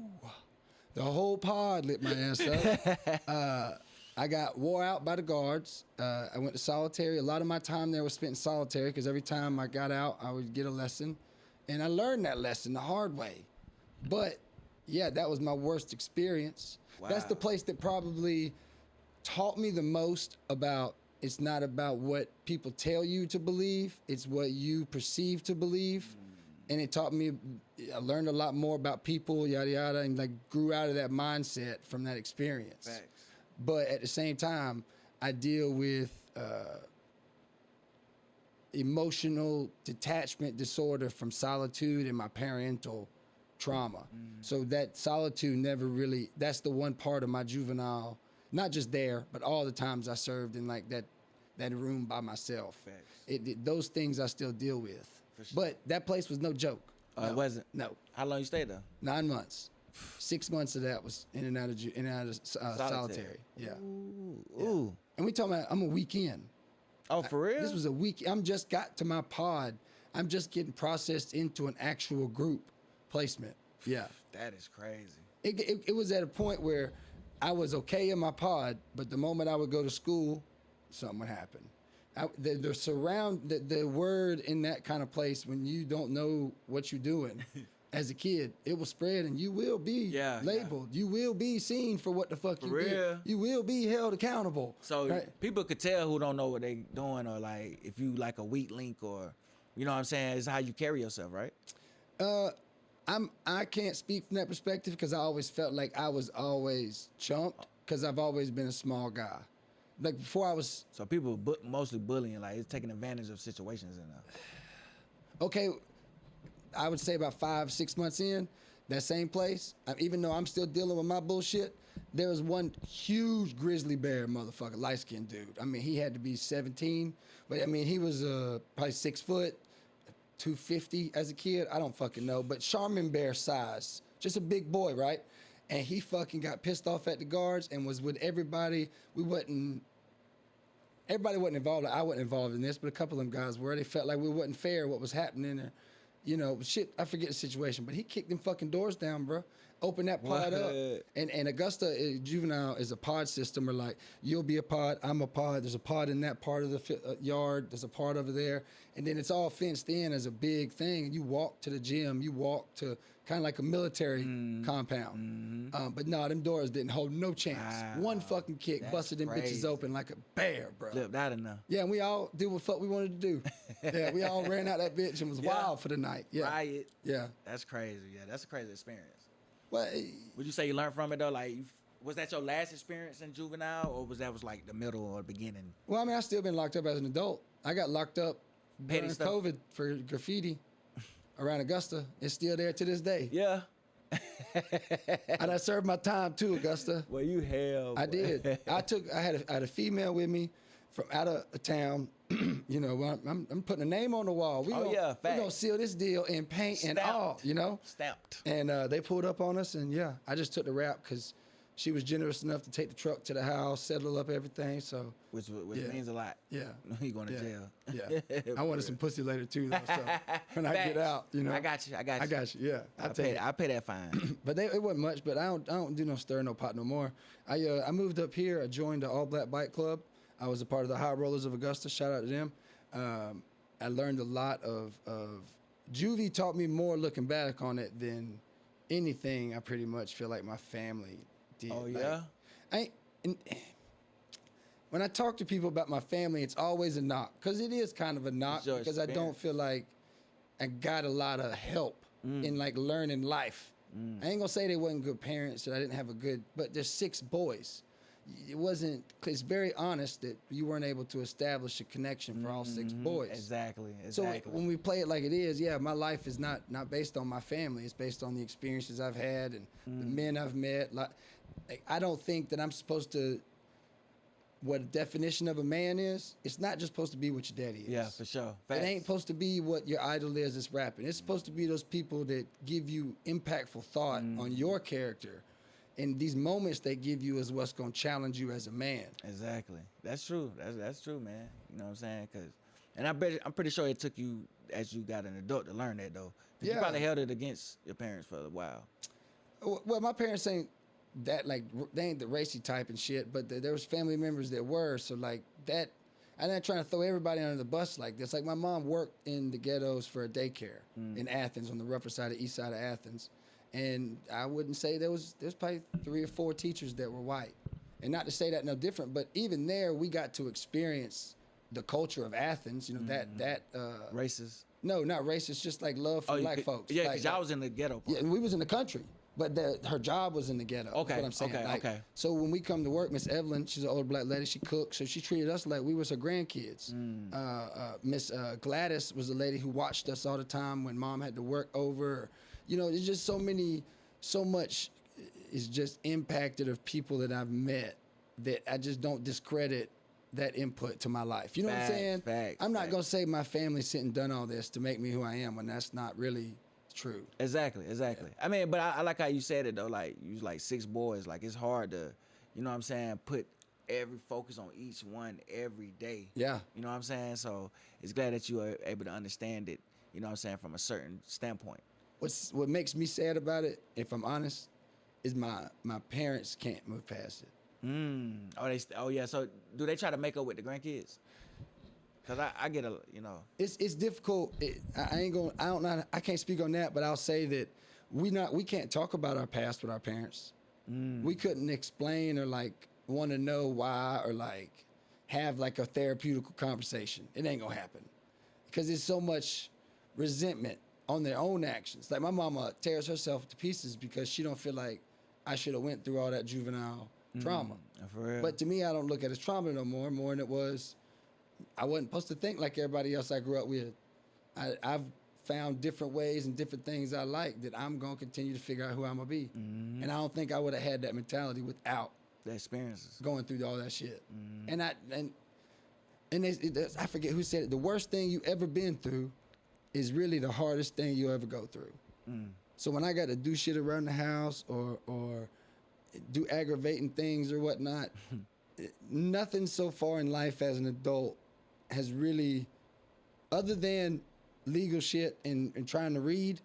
B: The whole pod lit my ass up. I got wore out by the guards. I went to solitary. A lot of my time there was spent in solitary because every time I got out, I would get a lesson. And I learned that lesson the hard way. But yeah, that was my worst experience.
A: Wow.
B: That's the place that probably taught me the most about it's not about what people tell you to believe, it's what you perceive to believe. And it taught me, I learned a lot more about people, yada, yada, and like grew out of that mindset from that experience.
A: Facts.
B: But at the same time, I deal with emotional detachment disorder from solitude and my parental trauma. So that solitude never really, that's the one part of my juvenile, not just there, but all the times I served in like that room by myself.
A: Facts.
B: Those things I still deal with.
A: For sure.
B: But that place was no joke.
A: It wasn't?
B: No.
A: How long you stayed there?
B: 9 months. 6 months of that was in and out of solitary. Yeah.
A: Ooh.
B: And we talking about, I'm a weekend.
A: Oh, for real?
B: This was a week. I'm just got to my pod. I'm just getting processed into an actual group placement. Yeah.
A: That is crazy.
B: It was at a point where I was okay in my pod, but the moment I would go to school, something would happen. The word in that kind of place, when you don't know what you're doing as a kid, it will spread and you will be labeled. You will be seen for what the fuck you did. You will be held accountable.
A: So people could tell who don't know what they doing, or like if you like a weak link, or you know what I'm saying, it's how you carry yourself, right?
B: I can't speak from that perspective because I always felt like I was always chumped because I've always been a small guy. Like before I was...
A: So people mostly bullying, like it's taking advantage of situations in there.
B: Okay, I would say about 5-6 months in, that same place, even though I'm still dealing with my bullshit, there was one huge grizzly bear motherfucker, light-skinned dude. I mean, he had to be 17, but I mean, he was probably 6 foot, 250 as a kid. I don't fucking know, but Charmin Bear size, just a big boy, right? And he fucking got pissed off at the guards and was with everybody. Everybody wasn't involved. I wasn't involved in this, but a couple of them guys were. They felt like we wasn't fair what was happening. Or, you know, shit, I forget the situation, but he kicked them fucking doors down, bro. Opened that pod up. And Augusta Juvenile is a pod system where, like, you'll be a pod, I'm a pod. There's a pod in that part of the yard. There's a part over there. And then it's all fenced in as a big thing. You walk to the gym. You walk to kind of like a military compound. But no, them doors didn't hold no chance. One fucking kick, busted them
A: crazy.
B: bitches open like a bear, bro.
A: Flipped out enough.
B: Yeah, and we all did what fuck we wanted to do. Yeah, we all ran out that bitch and was wild for the night. Yeah.
A: Riot.
B: Yeah.
A: That's crazy. Yeah, that's a crazy experience.
B: Well,
A: Would you say you learned from it though? Like, was that your last experience in juvenile, or was like the middle or the beginning?
B: well, I mean, I've still been locked up as an adult. I got locked up
A: Petty
B: during
A: stuff.
B: COVID for graffiti around Augusta. It's still there to this day.
A: Yeah.
B: And I served my time too, Augusta.
A: Well, you hell.
B: I did. I had a female with me from out of town. You know, I'm putting a name on the wall. We gonna
A: facts.
B: seal this deal in paint and all. You know,
A: Stamped.
B: and they pulled up on us, and yeah, I just took the rap because she was generous enough to take the truck to the house, settle up everything. So
A: Which
B: Yeah.
A: means a lot.
B: yeah,
A: You going to
B: yeah,
A: jail.
B: yeah. I wanted some pussy later too, though. So when I get out, you know,
A: I got you.
B: I got you. Yeah,
A: I pay that fine.
B: But it wasn't much. But I don't do no stir, no pot no more. I moved up here. I joined the All Black Bike Club. I was a part of the High Rollers of Augusta. Shout out to them. I learned a lot of juvie taught me more looking back on it than anything. I pretty much feel like my family did.
A: Oh,
B: Like,
A: yeah?
B: when I talk to people about my family, it's always a knock because it is kind of a knock
A: It's your
B: because I don't
A: experience.
B: feel like I got a lot of help in like learning life. I ain't gonna say they wasn't good parents that I didn't have a good, but there's 6 boys. It wasn't. It's very honest that you weren't able to establish a connection for all 6 boys.
A: Exactly.
B: So
A: Exactly.
B: when we play it like it is, yeah, my life is not based on my family. It's based on the experiences I've had and the men I've met. Like, I don't think that I'm supposed to. What a definition of a man is, it's not just supposed to be what your daddy is.
A: Yeah, for sure.
B: It ain't supposed to be what your idol is that's rapping. It's supposed to be those people that give you impactful thought on your character. And these moments they give you is what's going to challenge you as a man.
A: Exactly. That's true. That's true, man. You know what I'm saying? And I'm pretty sure it took you as you got an adult to learn that though. 'Cause You
B: Yeah.
A: probably held it against your parents for a while.
B: Well, my parents ain't that, like, they ain't the racy type and shit, but there was family members that were. So, like, that, I'm not trying to throw everybody under the bus like this. Like, my mom worked in the ghettos for a daycare in Athens, on the rougher side of east side of Athens. And I wouldn't say there's probably 3 or 4 teachers that were white. And not to say that no different, but even there, we got to experience the culture of Athens. You know, that
A: Racist.
B: no, not racist, just like love for black folks.
A: Yeah,
B: Like-
A: because y'all was in the ghetto part.
B: yeah, and we was in the country, but her job was in the ghetto.
A: Okay,
B: That's what I'm saying.
A: okay,
B: Like,
A: okay.
B: So when we come to work, Miss Evelyn, she's an older black lady. She cooks, so she treated us like we was her grandkids. Miss Gladys was a lady who watched us all the time when mom had to work over. You know, there's just so much is just impacted of people that I've met that I just don't discredit that input to my life. You know what I'm
A: Facts,
B: saying?
A: facts,
B: I'm not
A: facts.
B: gonna say my family sit and done all this to make me who I am when that's not really true.
A: Exactly. I mean, but I like how you said it though. Like you was like 6 boys. Like it's hard to, you know what I'm saying, put every focus on each one every day.
B: Yeah.
A: You know what I'm saying? So it's glad that you are able to understand it, you know what I'm saying, from a certain standpoint.
B: What makes me sad about it, if I'm honest, is my parents can't move past it.
A: Oh yeah. So do they try to make up with the grandkids? Cause I get you know.
B: It's difficult. I can't speak on that, but I'll say that we can't talk about our past with our parents. We couldn't explain or like want to know why or like have like a therapeutic conversation. It ain't gonna happen because there's so much resentment on their own actions. Like my mama tears herself to pieces because she don't feel like I should have went through all that juvenile trauma.
A: For real.
B: But to me, I don't look at it as trauma no more than it was. I wasn't supposed to think like everybody else I grew up with. I've found different ways and different things I like that I'm going to continue to figure out who I'm going to be. And I don't think I would have had that mentality without
A: the experiences.
B: going through all that shit. And I forget who said it. The worst thing you ever been through is really the hardest thing you'll ever go through. So when I got to do shit around the house or do aggravating things or whatnot, nothing so far in life as an adult has really, other than legal shit and trying to read,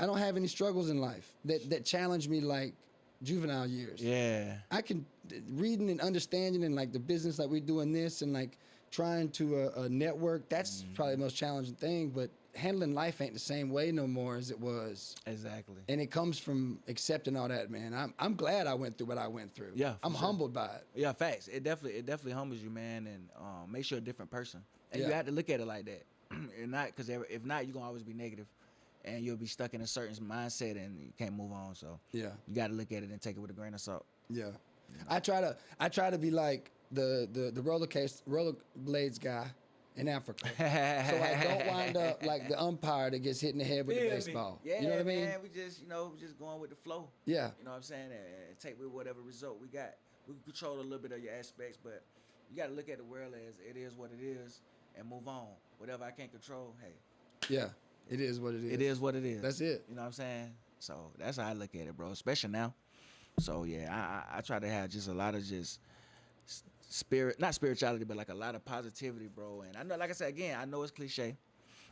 B: I don't have any struggles in life that challenge me like juvenile years.
A: Yeah.
B: I can reading and understanding and like the business like we're doing this and like trying to network. That's probably the most challenging thing. But handling life ain't the same way no more as it was.
A: Exactly.
B: And it comes from accepting all that, man. I'm glad I went through what I went through.
A: Yeah, for
B: I'm
A: sure.
B: humbled by it.
A: Yeah, facts. It definitely humbles you, man, and makes you a different person. And you
B: Yeah.
A: have to look at it like that, and not because if not, you're gonna always be negative, and you'll be stuck in a certain mindset and you can't move on. So
B: Yeah.
A: you got to look at it and take it with a grain of salt.
B: Yeah. I try to be like the rollerblades guy in Africa. So I don't wind up like the umpire that gets hit in the head with the baseball.
A: Yeah,
B: you know what I mean?
A: man. We just going with the flow.
B: Yeah.
A: You know what I'm saying? And take with whatever result we got. We can control a little bit of your aspects, but you got to look at the world as it is what it is and move on. Whatever I can't control, hey,
B: Yeah. It is what it is.
A: it is what it is.
B: That's it.
A: You know what I'm saying? So that's how I look at it, bro. Especially now. So yeah, I try to have just a lot of just spirit, not spirituality, but like a lot of positivity, bro. And I know, like I said again, I know it's cliche,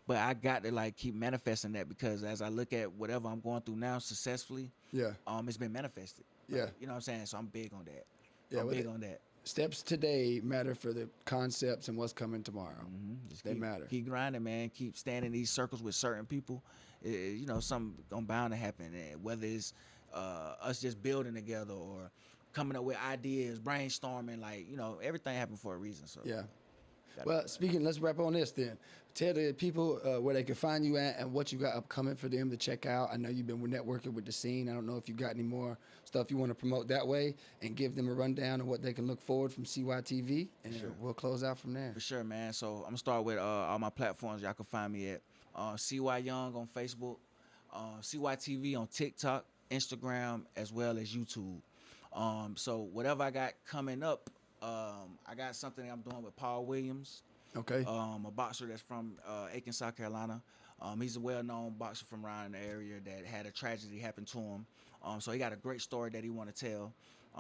A: but I got to like keep manifesting that because as I look at whatever I'm going through now successfully,
B: Yeah.
A: it's been manifested.
B: Yeah.
A: You know what I'm saying? So I'm big on that.
B: Yeah,
A: I'm
B: well,
A: big on that.
B: Steps today matter for the concepts and what's coming tomorrow.
A: Just
B: They
A: keep,
B: matter.
A: Keep grinding, man. Keep standing in these circles with certain people. You know, something gonna bound to happen. And whether it's us just building together or coming up with ideas, brainstorming, like, you know, everything happened for a reason. So
B: Yeah. Well, speaking, let's wrap on this then. Tell the people where they can find you at and what you got upcoming for them to check out. I know you've been networking with the scene. I don't know if you got any more stuff you want to promote that way and give them a rundown of what they can look forward from CYTV. And we'll close out from there.
A: for sure, man. So I'm gonna start with all my platforms. Y'all can find me at CY Young on Facebook, CYTV on TikTok, Instagram, as well as YouTube. So whatever I got coming up, I got something I'm doing with Paul Williams,
B: Okay.
A: a boxer that's from Aiken, South Carolina. He's a well-known boxer from around the area that had a tragedy happen to him. So he got a great story that he want to tell.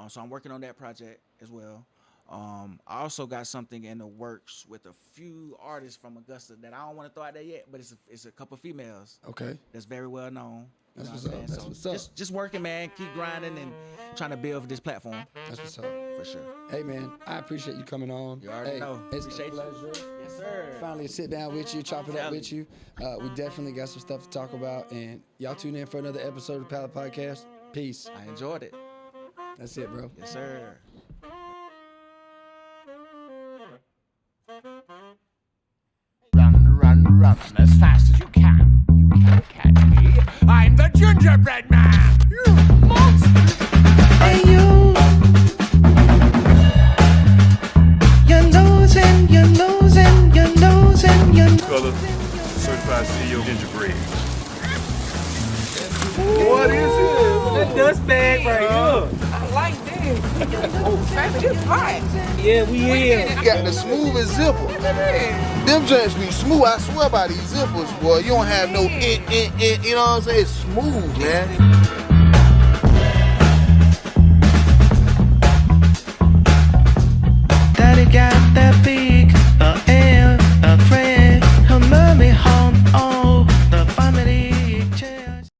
A: So I'm working on that project as well. I also got something in the works with a few artists from Augusta that I don't want to throw out there yet, but it's a couple females
B: Okay.
A: that's very well known. You
B: That's
A: know
B: what's
A: what I'm
B: up.
A: saying?
B: That's
A: So
B: what's up.
A: just working, man. Keep grinding and trying to build for this platform
B: That's what's up.
A: for sure.
B: Hey, man, I appreciate you coming on.
A: You already
B: hey,
A: know.
B: It's
A: Appreciate
B: a
A: you.
B: pleasure.
A: Yes, sir.
B: Finally sit down with you, chop it up with you. We definitely got some stuff to talk about. And y'all tune in for another episode of the Pallet Podcast. Peace.
A: I enjoyed it.
B: That's it, bro.
A: Yes, sir.
C: Run as fast as you can. You can't catch me. I'm the gingerbread man. You monster.
D: Hey you, you're losing, you're losing, you're losing, you're
E: Color, certified CEO Ginger Bread.
F: What is it?
G: That dust bag right here.
I: I like this. Oh, baby, this hot.
G: Yeah, we here.
F: Got the smoothest zipper. Them joints be smooth. I swear by these zippers, boy. You don't have no you know what I'm saying? It's smooth, man.